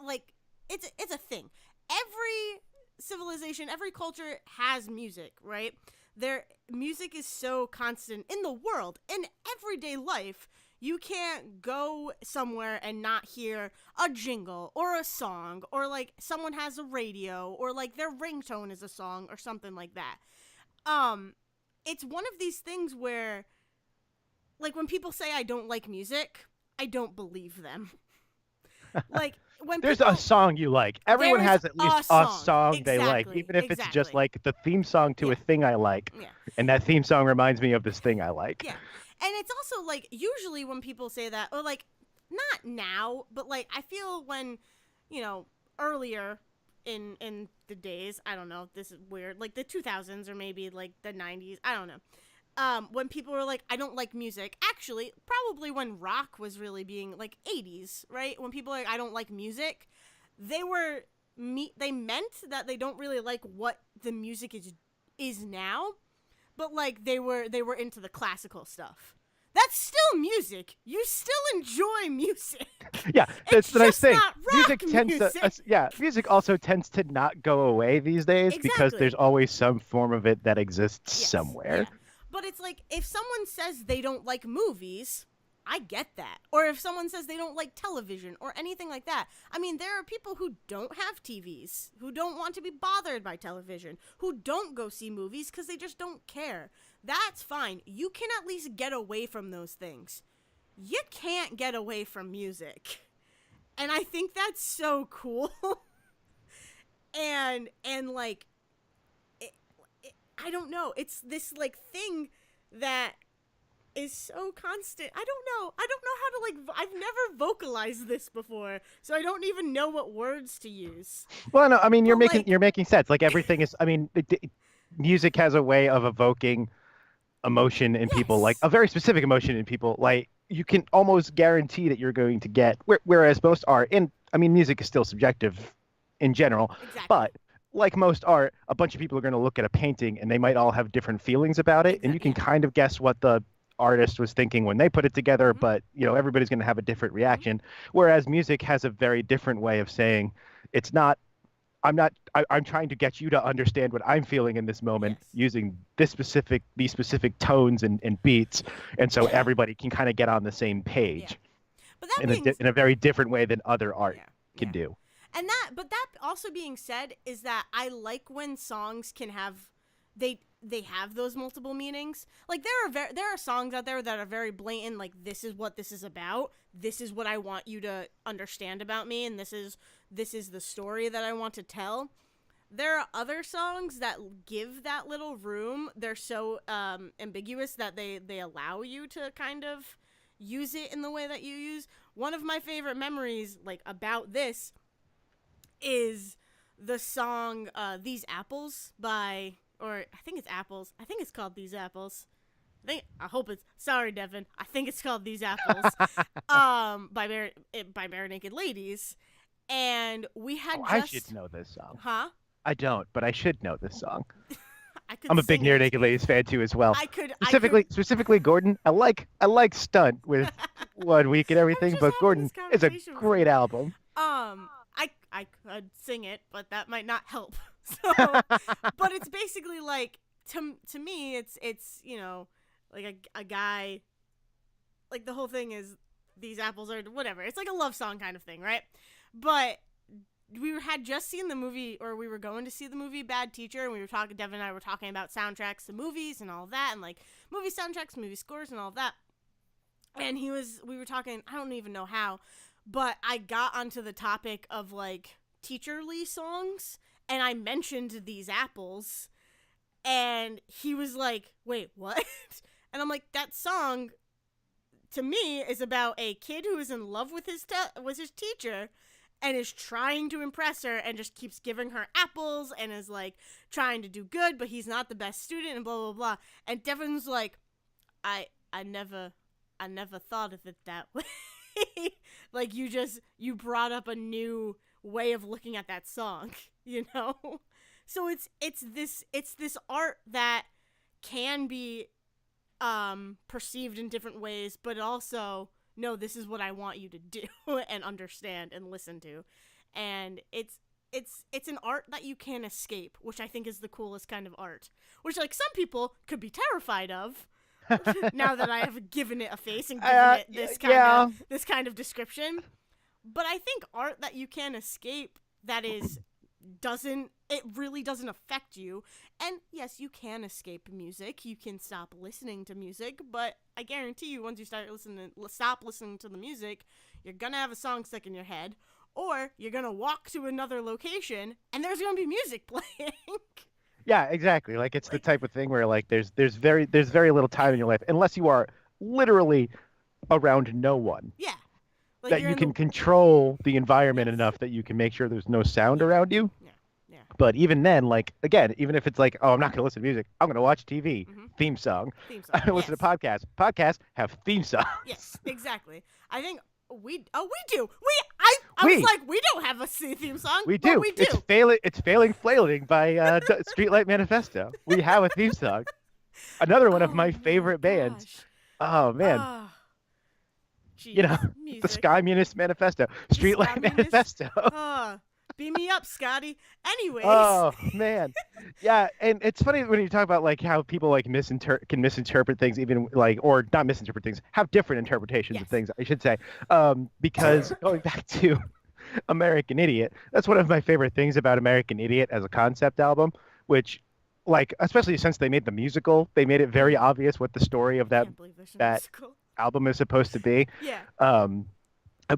like it's a thing. Every civilization, every culture has music, right? Their music is so constant in the world, in everyday life. You can't go somewhere and not hear a jingle or a song, or like someone has a radio, or like their ringtone is a song or something like that. um it's one of these things where, like, when people say I don't like music, I don't believe them. Like when There's a people song you like. Everyone There's has at least a a song. song they like, Exactly. even if it's just Exactly. like the theme song to a Yeah. thing I like. Yeah. And that theme song reminds me of this thing I like. Yeah. And it's also like usually when people say that, or like not now, but like I feel when, you know, earlier in the days, I don't know, this is weird, like the 2000s or maybe like the 90s, I don't know. When people were like, I don't like music, actually, probably when rock was really being like 80s, right? When people are like, I don't like music, they were they meant that they don't really like what the music is now, but like they were into the classical stuff. That's still music. You still enjoy music. Yeah, It's that's the nice just thing. not rock Music tends to, music. yeah, music also tends to not go away these days because Exactly. there's always some form of it that exists Yes. somewhere. Yeah. But it's like if someone says they don't like movies, I get that. Or if someone says they don't like television or anything like that. I mean, there are people who don't have TVs, who don't want to be bothered by television, who don't go see movies because they just don't care. That's fine. You can at least get away from those things. You can't get away from music. And I think that's so cool. And like it, I don't know. It's this like thing that is so constant. I don't know. I don't know how to like. I've never vocalized this before, so I don't even know what words to use. Well, no, I mean But you're like, making sense. Like everything is. I mean, music has a way of evoking emotion in people, like yes, a very specific emotion in people. Like you can almost guarantee that you're going to get. Whereas most art, and I mean, music is still subjective in general, exactly, but like most art, a bunch of people are going to look at a painting and they might all have different feelings about it, and you exactly. can Yeah. kind of guess what the artist was thinking when they put it together, Mhm. but everybody's going to have a different Mhm. reaction. Whereas music has a very different way of saying it's not I'm not. I'm trying to get you to understand what I'm feeling in this moment Yes. using these specific tones and beats, and so everybody can kind of get on the same Yeah. page But that in being in a very different way than other art yeah. can Yeah. do. And but that also being said is that I like when songs can have they have those multiple meanings. Like there are songs out there that are very blatant, like this is what this is about. This is what I want you to understand about me, and this is the story that I want to tell. There are other songs that give that little room. They're so ambiguous that they allow you to kind of use it in the way that you use. One of my favorite memories, like about this, is the song "These Apples" by, or I think it's Apples. I think it's called "These Apples." I hope it's sorry, Devin. I think it's called "These Apples," by Bare Naked Ladies, and we Oh, had I should just, know this song. huh? I don't, but I should know this song. I could I'm a big sing Near it. Naked Ladies fan too, as well. I could. Specifically, Gordon. I like Stunt with One Week and I was everything, just but having Gordon this is a conversation with great someone. album. I could sing it, but that might not help. So, but it's basically like to me, it's like a guy, like the whole thing is these apples are whatever. It's like a love song kind of thing, right? But we had just seen the movie, or we were going to see the movie Bad Teacher, and we were talking. Devin and I were talking about soundtracks to movies and all that, and like movie soundtracks, movie scores, and all that. And we were talking. I don't even know how, but I got onto the topic of like teacherly songs, and I mentioned these apples, and he was like, "Wait, what?" And I'm like, "That song to me is about a kid who is in love with with his teacher and is trying to impress her and just keeps giving her apples and is like trying to do good, but he's not the best student and blah blah blah." And Devin's like, I never thought of it that way." Like you brought up a new way of looking at that song, you know? So it's this art that can be perceived in different ways, but also no, this is what I want you to do and understand and listen to. And it's an art that you can't escape, which I think is the coolest kind of art. Which like some people could be terrified of, now that I have given it a face and given it Yeah. this kind of description. But I think art that you can't escape, that is doesn't it really doesn't affect you. And yes, you can escape music. You can stop listening to music, but I guarantee you once you stop listening to the music, you're going to have a song stuck in your head, or you're going to walk to another location and there's going to be music playing. Yeah, exactly. Like it's the Like, type of thing where like there's very little time in your life unless you are literally around no one yeah. Like that you're you in the can control the environment yes. enough that you can make sure there's no sound Yeah. around you. Yeah. Yeah. But even then, like again, even if it's like, oh, I'm not gonna listen to music, I'm gonna watch TV, Mhm. theme song. Theme song. I listen to Yes. podcasts. Podcasts have theme Yes, songs. exactly. I think we do. I was we like, we don't have a theme song, we but do. we do. It's failing flailing by Streetlight Manifesto. We have a theme song. Another one of Oh my my favorite bands. gosh. Oh man, Ah, you know jeez, the music. Sky Munis Manifesto, The Streetlight scumminess. Manifesto. Ah, beam me up, Scotty. Anyways. Oh man, yeah, and it's funny when you talk about like how people like can misinterpret things, even like or not misinterpret things, have different interpretations of Yes. things. I should say, because going back to American Idiot, that's one of my favorite things about American Idiot as a concept album, which, like, especially since they made the musical, they made it very obvious what the story of I can't believe there's a that musical. album is supposed to be. Yeah. Um,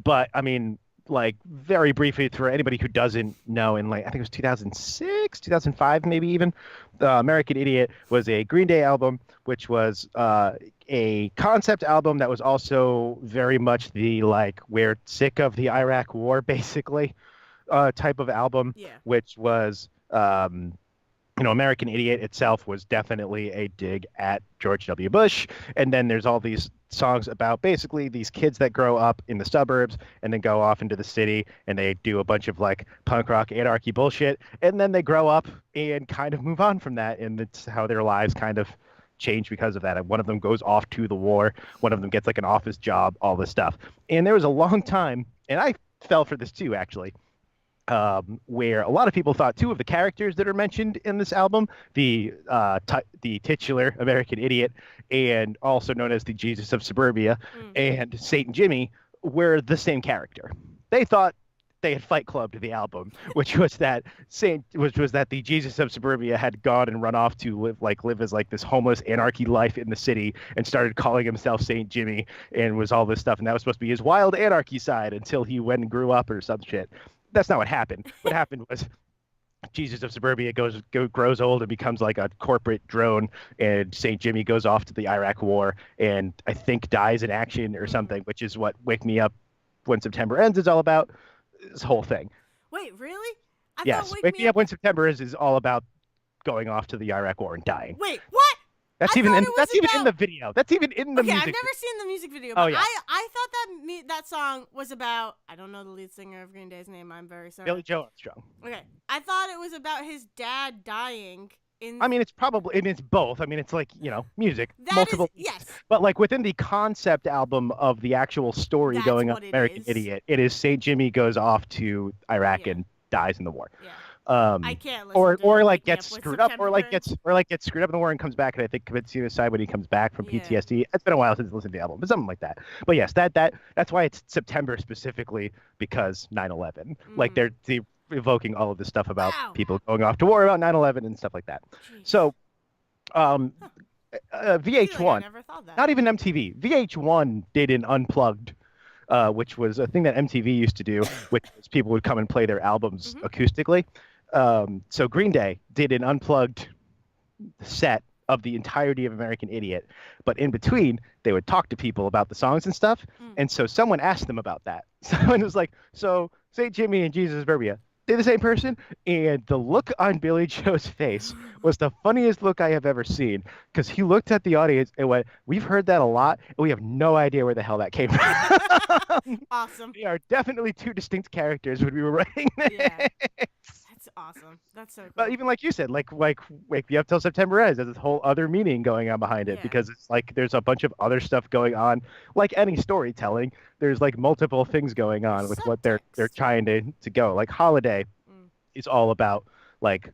but I mean, like very briefly for anybody who doesn't know, in like I think it was 2006, 2005, maybe even, American Idiot was a Green Day album, which was a concept album that was also very much the like we're sick of the Iraq War basically type of album, Yeah. which was American Idiot itself was definitely a dig at George W. Bush. And then there's all these songs about basically these kids that grow up in the suburbs and then go off into the city and they do a bunch of like punk rock anarchy bullshit. And then they grow up and kind of move on from that. And it's how their lives kind of change because of that. And one of them goes off to the war. One of them gets like an office job, all this stuff. And there was a long time, and I fell for this too, actually, where a lot of people thought two of the characters that are mentioned in this album, the titular American Idiot, and also known as the Jesus of Suburbia, and Saint Jimmy, were the same character. They thought they had Fight Clubbed the album, which was that the Jesus of Suburbia had gone and run off to live as like this homeless anarchy life in the city and started calling himself Saint Jimmy and was all this stuff, and that was supposed to be his wild anarchy side until he went and grew up or some shit. That's not what happened. What happened was Jesus of Suburbia grows old and becomes like a corporate drone, and Saint Jimmy goes off to the Iraq War and I think dies in action or something, which is what Wake Me Up When September Ends is all about. This whole thing. Wait, really? I Yes, thought Wake Me Up When September is all about going off to the Iraq War and dying. Wait, what? That's I even thought in it was that's even in about- the video. That's even in the Okay, I've music. never seen the music video, Oh, but yeah. I thought that song was about, I don't know the lead singer of Green Day's name. I'm very sorry. Billy Joe Armstrong. Okay, I thought it was about his dad dying in. I mean, it's both. I mean, it's like, music, That multiple. is- yes. But like within the concept album of the actual story That's going on what it American is. Idiot, it is Saint Jimmy goes off to Iraq Yeah. and dies in the war. Yeah. I can't listen or to or like Wake Me gets Up When screwed up, or like September gets screwed up in the war and comes back, and I think commits suicide when he comes back from Yeah. PTSD. It's been a while since I listened to the album, but something like that. But yes, that's why it's September specifically, because 9/11. Like they're evoking all of this stuff about Wow. people going off to war about 9/11 and stuff like that. Jeez. So, I feel like I VH1, never thought that. not even MTV. VH1 did an unplugged, which was a thing that MTV used to do, which was people would come and play their albums acoustically. So Green Day did an unplugged set of the entirety of American Idiot, but in between they would talk to people about the songs and stuff. And so someone asked them about that. Someone was like, "So St. Jimmy and Jesus Suburbia, they're the same person?" And the look on Billy Joe's face was the funniest look I have ever seen, because he looked at the audience and went, "We've heard that a lot, and we have no idea where the hell that came from." Awesome. They are definitely two distinct characters when we were writing this. Yeah. That's awesome. That's so cool. But even like you said, like Wake Me Up Till September Ends, there's this whole other meaning going on behind it, Yeah. because it's like there's a bunch of other stuff going on. Like any storytelling, there's like multiple things going on with what they're Subtext. trying to go. Like Holiday is all about like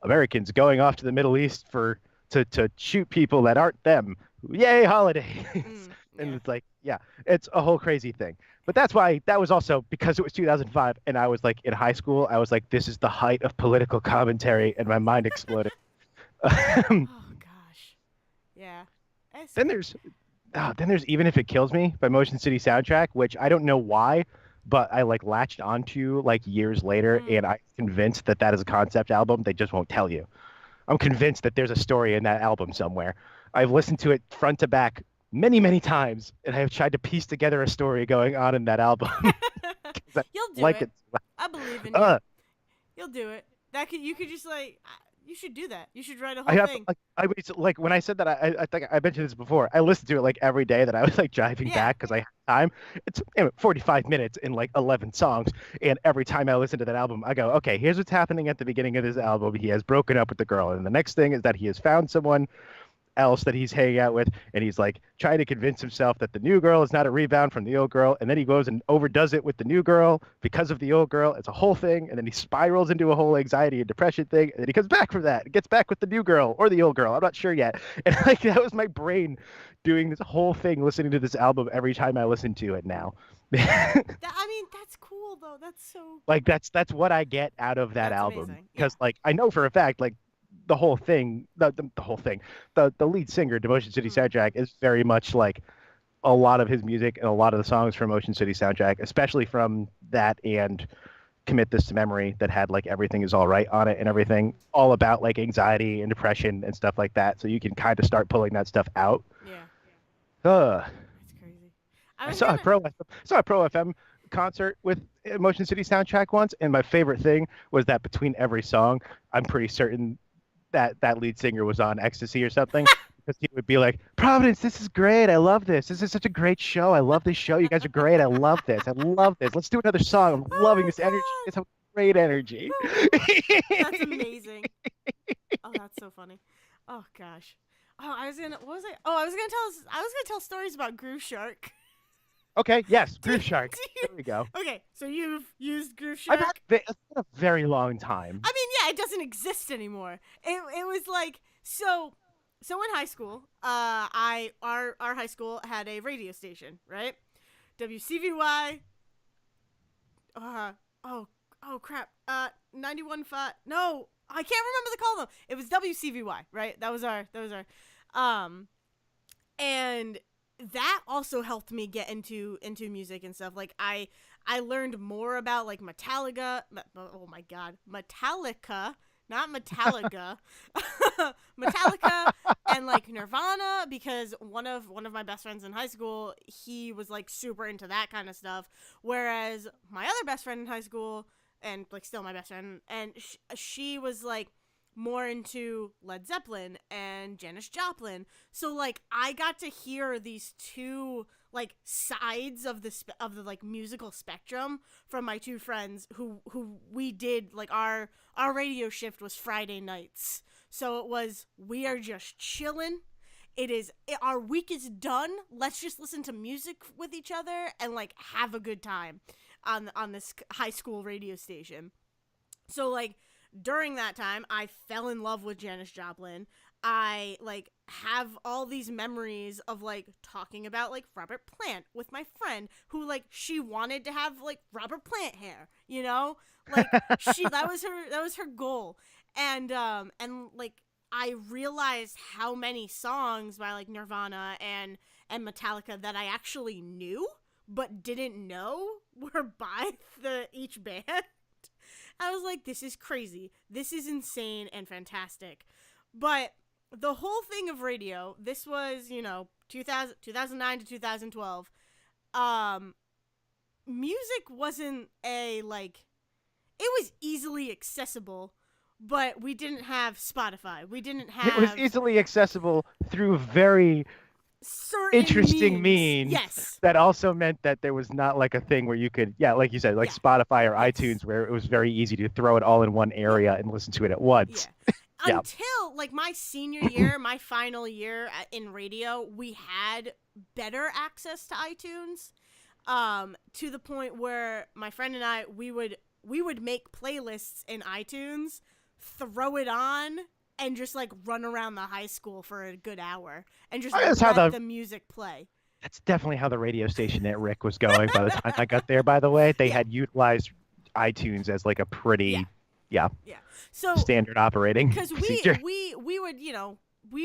Americans going off to the Middle East to shoot people that aren't them. Yay, holidays. And yeah. it's like, yeah, it's a whole crazy thing. But that's why that was also because it was 2005 and I was like in high school. I was like, this is the height of political commentary, and my mind exploded. Oh gosh. Yeah. Then there's Even If It Kills Me by Motion City Soundtrack, which I don't know why, but I like latched onto like years later, and I'm convinced that that is a concept album. They just won't tell you. I'm convinced that there's a story in that album somewhere. I've listened to it front to back many, many times, and I have tried to piece together a story going on in that album. You'll do like it. I believe in you. Uh, You'll do it. You could just like, you should do that. You should write a I whole have thing. like when I said that I think I mentioned this before. I listened to it like every day that I was like driving Yeah. back because I had time. It's 45 minutes in like 11 songs, and every time I listen to that album, I go, okay, here's what's happening at the beginning of this album. He has broken up with the girl, and the next thing is that he has found someone else that he's hanging out with, and he's like trying to convince himself that the new girl is not a rebound from the old girl, and then he goes and overdoes it with the new girl because of the old girl. It's a whole thing, and then he spirals into a whole anxiety and depression thing, and then he comes back from that and gets back with the new girl or the old girl. I'm not sure yet. And like that was my brain doing this whole thing, listening to this album every time I listen to it now. I mean, that's cool though. That's so. Like that's what I get out of that That's album, amazing. because like I know for a fact like the whole thing, the whole thing, the lead singer to Motion City Soundtrack is very much like a lot of his music and a lot of the songs from Motion City Soundtrack, especially from that and Commit This to Memory, that had like Everything Is All Right on it and everything, all about like anxiety and depression and stuff like that. So you can kind of start pulling that stuff out. Yeah. Ugh. That's crazy. I I was saw a gonna. pro saw a pro FM concert with Motion City soundtrack once, and my favorite thing was that between every song, I'm pretty certain that that lead singer was on ecstasy or something. Because he would be like, Providence, this is great. I love this. This is such a great show. I love this show. You guys are great. I love this. I love this. Let's do another song. I'm loving Oh this energy. my It's a great energy. god. That's amazing. Oh, that's so funny. Oh gosh. Oh, I was gonna. What was I? Oh, I was gonna tell. I was gonna tell stories about Groove Shark. Okay, yes, do, Groove Shark. do you, There we go. okay, so you've used Groove I've had Shark. it's been a very long time. I mean, yeah, it doesn't exist anymore. It was like so in high school. I our high school had a radio station, right? WCVY. Uh oh oh crap. 91.5. No, I can't remember the call though. It was WCVY, right? That was our and that also helped me get into music and stuff. Like I learned more about like Metallica. Oh my god, Metallica, not Metallica, Metallica, and like Nirvana because one of my best friends in high school, he was like super into that kind of stuff. Whereas my other best friend in high school, and like still my best friend, and she was like more into Led Zeppelin and Janis Joplin. So like I got to hear these two like sides of the like musical spectrum from my two friends who we did like our radio shift was Friday nights. So it was we are just chilling. Our week is done. Let's just listen to music with each other and like have a good time on this high school radio station. So like during that time, I fell in love with Janis Joplin. I like have all these memories of like talking about like Robert Plant with my friend who like she wanted to have like Robert Plant hair, you know? Like she that was her goal. And like I realized how many songs by like Nirvana and Metallica that I actually knew but didn't know were by the each band. I was like, this is crazy. This is insane and fantastic. But the whole thing of radio, this was, 2009 to 2012. Um, music wasn't it was easily accessible, but we didn't have Spotify. We didn't It was have easily accessible through very certain interesting means. means Yes. that also meant that there was not like a thing where you could, yeah, like you said, like Yeah. Spotify or Yes. iTunes, where it was very easy to throw it all in one Yeah. area and listen to it at Yeah. once. Yeah. Until like my senior year, my final year in radio, we had better access to iTunes. To the point where my friend and I we would make playlists in iTunes, throw it on, and just like run around the high school for a good hour and just That's how let the the music play. that's definitely how the radio station at Rick was going by the time I got there, by the way. They Yeah. had utilized iTunes as like a Yeah. pretty, yeah, Yeah. So standard operating because we procedure. we we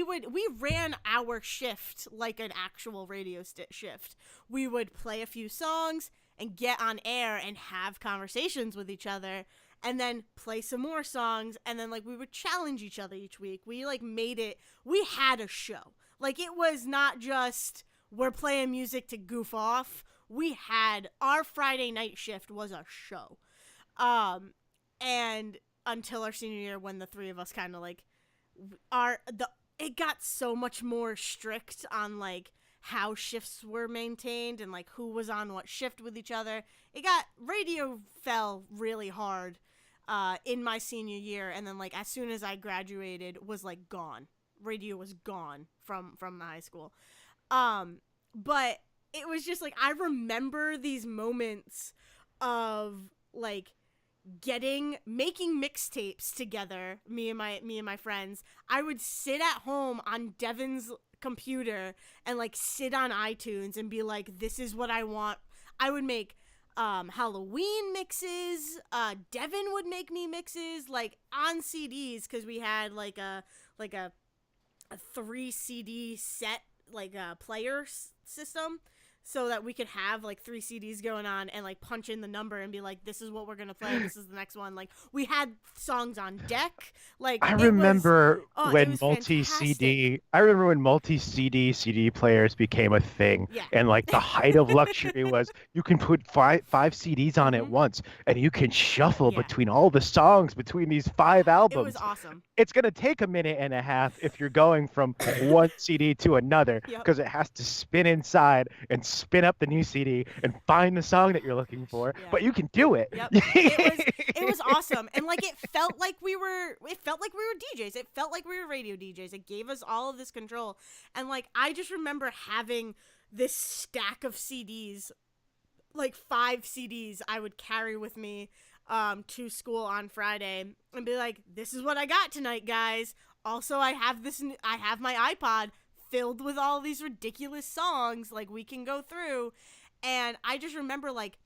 would we ran our shift like an actual radio shift. We would play a few songs and get on air and have conversations with each other and then play some more songs and then like we would challenge each other each week. We like made it, we had a show. Like it was not just we're playing music to goof off. We had our Friday night shift was a show. And until our senior year when the three of us kind of like it got so much more strict on like how shifts were maintained and like who was on what shift with each other. It got radio fell really hard in my senior year, and then like as soon as I graduated was like gone. Radio was gone from the high school. But it was just like I remember these moments of like making mixtapes together, me and my friends. I would sit at home on Devin's computer and like sit on iTunes and be like, this is what I want. I would make Halloween mixes. Devin would make me mixes like on CDs because we had like a 3 CD set like a player system. so that we could have like 3 CDs going on and like punch in the number and be like, this is what we're gonna play, this is the next one. Like we had songs on deck. Like I it was, remember oh, it when was fantastic. multi CD players became a thing, Yeah. and like the height of luxury was you can put five CDs on at Hmm. once, and you can shuffle Yeah, between all the songs between these 5 it was albums. awesome. It's gonna take a minute and a half if you're going from one CD to another, Yep. because it has to spin inside and spin up the new CD and find the song that you're looking for. Yeah. But you can do it. Yep. It was awesome. And like it felt like we were DJs. It felt like we were radio DJs. It gave us all of this control. And like I just remember having this stack of CDs, like 5 CDs I would carry with me to school on Friday and be like, this is what I got tonight, guys. Also, I have my iPod filled with all these ridiculous songs like we can go through. And I just remember like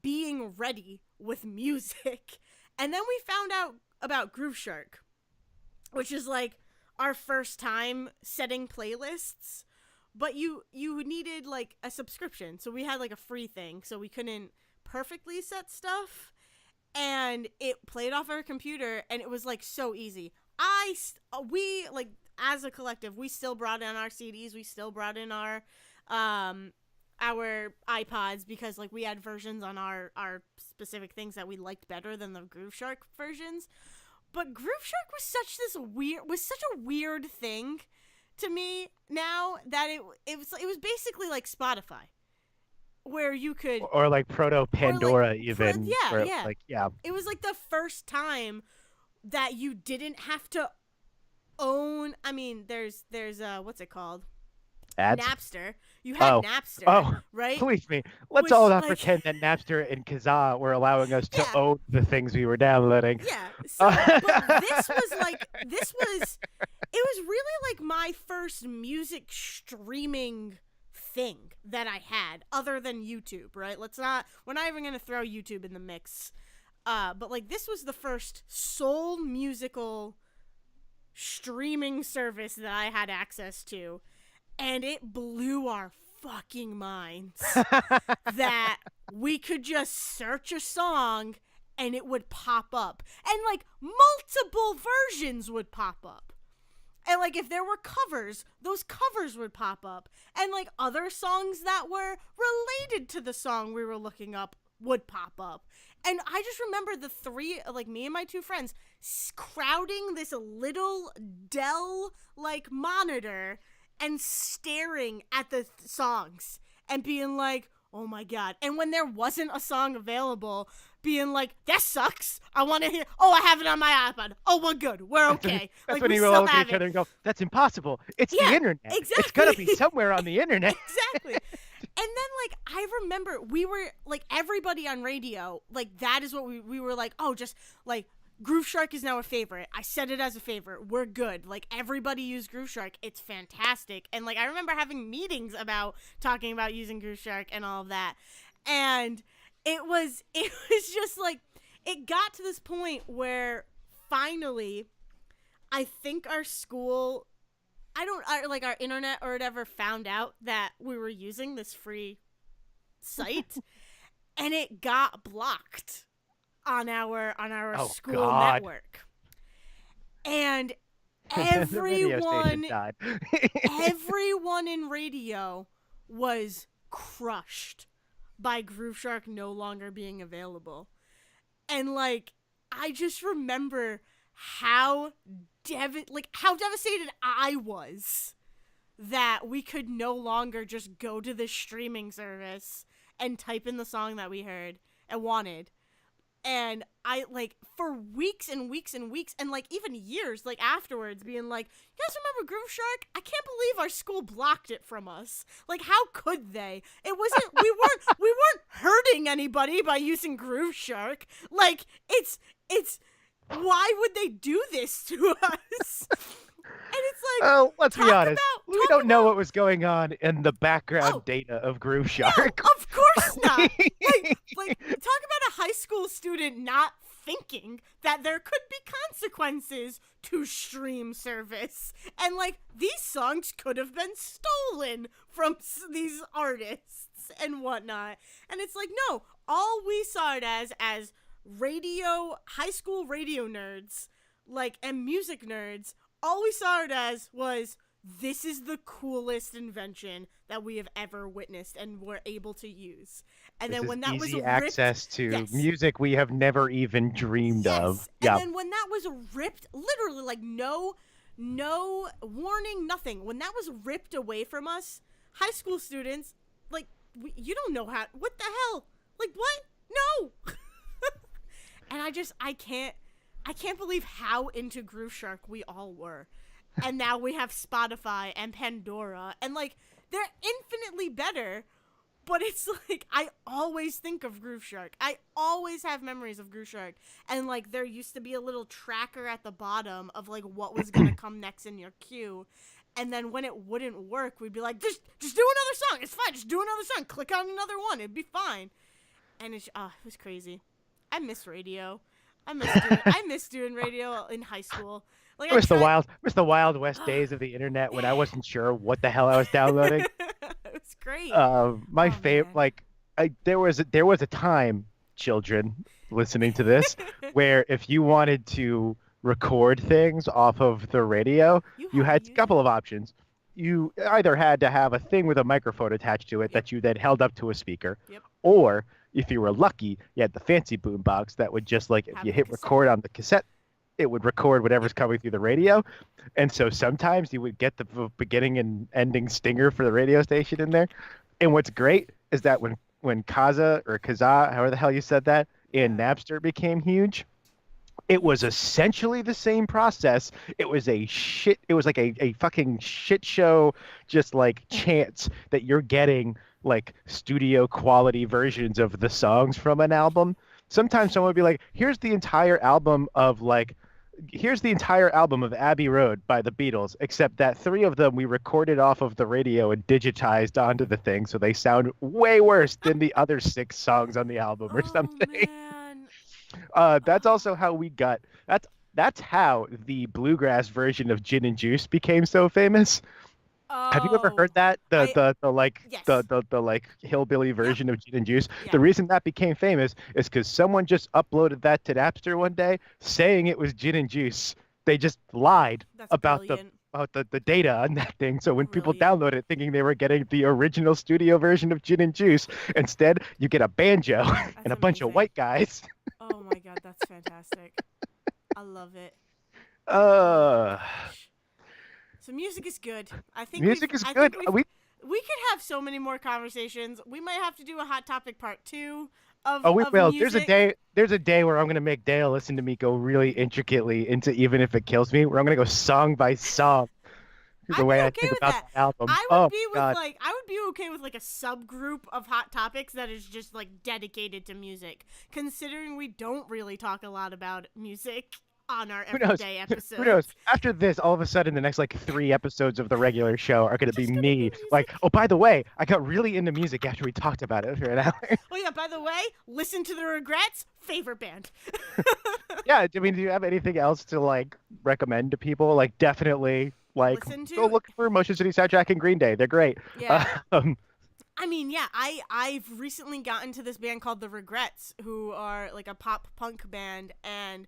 being ready with music. And then we found out about Groove Shark, which is like our first time setting playlists. But you needed like a subscription. So we had like a free thing, so we couldn't perfectly set stuff. And it played off our computer and it was like so easy. We like as a collective, we still brought in our CDs, we still brought in our iPods because like we had versions on our specific things that we liked better than the Groove Shark versions. But Groove Shark was such a weird thing to me now that it was basically like Spotify, where you could Or like Proto Pandora even. yeah, Where, yeah. like, yeah. It was like the first time that you didn't have to own. I mean, there's what's it called? Ads? Napster. You had Oh. Napster, Oh, right? believe me. Let's Which, all not like, pretend that Napster and Kazaa were allowing us to yeah, own the things we were downloading. yeah. So, but it was really like my first music streaming thing that I had other than YouTube, right? We're not even going to throw YouTube in the mix. But like this was the first sole musical streaming service that I had access to, and it blew our fucking minds that we could just search a song and it would pop up, and like multiple versions would pop up. And like if there were covers, those covers would pop up, and like other songs that were related to the song we were looking up would pop up. And I just remember the three, like me and my two friends, crowding this little Dell like monitor and staring at the songs and being like, oh my god. And when there wasn't a song available, being like, that sucks. I want to hear. Oh, I have it on my iPod. Oh, we're good. We're okay. That's Like when we you all still look at have each other it. and go, that's impossible. It's Yeah, the internet. exactly. It's got to be somewhere on the internet. Exactly. And then like I remember we were like everybody on radio, like that is what we were like, oh, just like Groove Shark is now a favorite. I set it as a favorite. We're good. Like everybody use Groove Shark. It's fantastic. And like I remember having meetings about talking about using Groove Shark and all of that. And it was just like it got to this point where finally I think our school like our internet or whatever found out that we were using this free site and it got blocked on our Oh, school God. network. And The radio station everyone died. everyone in radio was crushed by Groove Shark no longer being available. And like I just remember how devastated I was that we could no longer just go to this streaming service and type in the song that we heard and wanted. And I like for weeks and weeks and weeks and like even years like afterwards being like, you guys remember Groove Shark? I can't believe our school blocked it from us. Like how could they? It wasn't we weren't hurting anybody by using Groove Shark. Like it's why would they do this to us? And it's like, Oh, let's be honest. We don't know what was going on in the background Oh. data of Groove no, Shark. of course not. Like talk about a high school student not thinking that there could be consequences to stream service. And like these songs could have been stolen from these artists and whatnot. And it's like, no, all we saw it as radio, high school radio nerds, like, and music nerds, all we saw it as was, this is the coolest invention that we have ever witnessed and were able to use. And This then is when that was easy ripped, access to yes, music we have never even dreamed of. yes, and Yeah. then when that was ripped, literally, like, no warning, nothing. When that was ripped away from us, high school students, like, you don't know how. What the hell? Like, what? No. And I can't believe how into Groove Shark we all were. And now we have Spotify and Pandora, and like they're infinitely better, but it's like I always think of Groove Shark. I always have memories of Groove Shark. And like there used to be a little tracker at the bottom of like what was going to come next in your queue. And then when it wouldn't work, we'd be like, just do another song. It's fine. Just do another song. Click on another one. It'd be fine. And it was crazy. I miss radio. I miss doing radio in high school. Like I miss the wild west days of the internet when I wasn't sure what the hell I was downloading. It was great. My Oh favorite, man. like, there was a time, children listening to this, where if you wanted to record things off of the radio, You you had to had a use it. couple of options. You either had to have a thing with a microphone attached to it Yep. that you then held up to a speaker, Yep. or if you were lucky, you had the fancy boom box that would just like if Have you the hit cassette. record on the cassette, it would record whatever's coming through the radio. And so sometimes you would get the beginning and ending stinger for the radio station in there. And what's great is that when Kaza or Kaza, however the hell you said that, and Yeah. Napster became huge, it was essentially the same process. It was like a fucking shit show, just like chance that you're getting like studio quality versions of the songs from an album. Sometimes someone would be like, here's the entire album of Abbey Road by the Beatles, except that three of them we recorded off of the radio and digitized onto the thing, so they sound way worse than the other six songs on the album or Oh something. man. That's Oh. also how we got. That's how the bluegrass version of Gin and Juice became so famous. Have you ever Oh. heard that? I The like yes. the like hillbilly Yep. version of Gin and Juice. Yeah. The reason that became famous is because someone just uploaded that to Napster one day, saying it was Gin and Juice. They just lied That's about brilliant. the data on that thing. So when people Brilliant. download it thinking they were getting the original studio version of Gin and Juice, instead you get a banjo That's and a bunch of amazing. white guys. Oh my god, that's fantastic. I love it. Oh my Uh, gosh. So music is good. music is I good. think we could have so many more conversations. We might have to do a hot topic part 2 Oh, we of will. music. There's a day where I'm gonna make Dale listen to me go really intricately into Even If It Kills Me, where I'm gonna go song by song the I'd way be I okay think with about that. the album. I Oh would my be with God. like I would be okay with like a subgroup of hot topics that is just like dedicated to music. Considering we don't really talk a lot about music on our Who knows? everyday Who knows? episodes. After this, all of a sudden, the next like 3 episodes of the regular show are gonna be Just gonna be me. Like, music. oh, by the way, I got really into music after we talked about it for an hour. Oh yeah, by the way, listen to the Regrets, favorite band. Yeah, I mean, do you have anything else to like recommend to people? Like, definitely, like, Listen go to look for Motion City Soundtrack and Green Day. They're great. yeah. Um, I mean, yeah, I've recently gotten to this band called The Regrets, who are like a pop punk band, and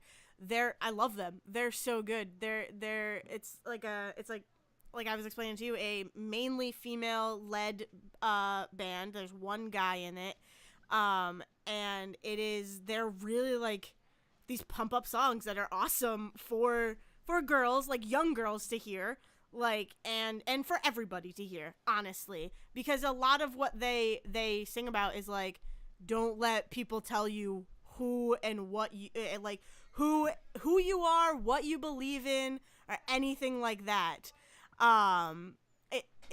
I love them. They're so good. It's like I was explaining to you, a mainly female led band. There's one guy in it. And they're really like these pump up songs that are awesome for girls, like young girls to hear, like and for everybody to hear, honestly, because a lot of what they sing about is like, don't let people tell you who and what you like who you are, what you believe in, or anything like that.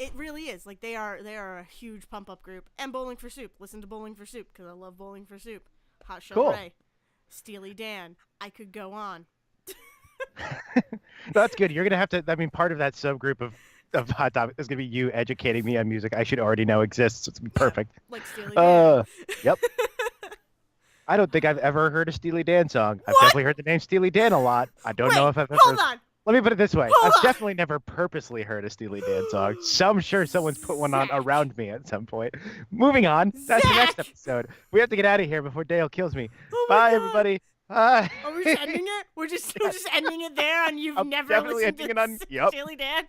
It really is like they are a huge pump up group. And Bowling for Soup, listen to Bowling for Soup because I love Bowling for Soup. Hot Shell cool. Ray, Steely Dan, I could go on. That's good. You're gonna have to. I mean, part of that subgroup of hot topic is gonna be you educating me on music I should already know exists. It's gonna be Yeah, perfect. like Steely Dan. Yep. I don't think I've ever heard a Steely Dan song. I've What? definitely heard the name Steely Dan a lot. I don't know Wait, if I've hold ever. on. Let me put it this way. Hold I've on. definitely never purposely heard a Steely Dan song. So I'm sure someone's put one on Zach. around me at some point. Moving on. That's the next Zach. episode. We have to get out of here before Dale kills me. Oh my Bye, God. everybody. Bye. Are we just ending it? We're just ending it there, and you've I'm never definitely listened ending to it on- yep. Steely Dan?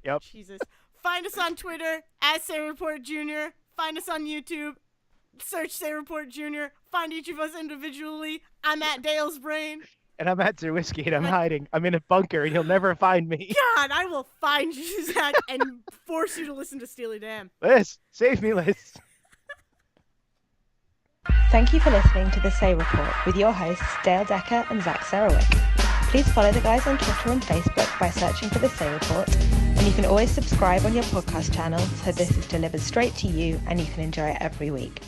Yep. Jesus. Find us on Twitter at sayreportjr. Find us on YouTube. Search Say Report Jr. Find each of us individually. I'm at Dale's Brain. And I'm at Sir Whiskey and I'm hiding. I'm in a bunker and you'll never find me. God, I will find you, Zach, and force you to listen to Steely Dan. Liz, save me, Liz. Thank you for listening to The Say Report with your hosts Dale Decker and Zach Sarowik. Please follow the guys on Twitter and Facebook by searching for The Say Report, and you can always subscribe on your podcast channel so this is delivered straight to you and you can enjoy it every week.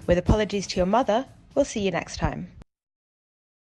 With apologies to your mother, we'll see you next time.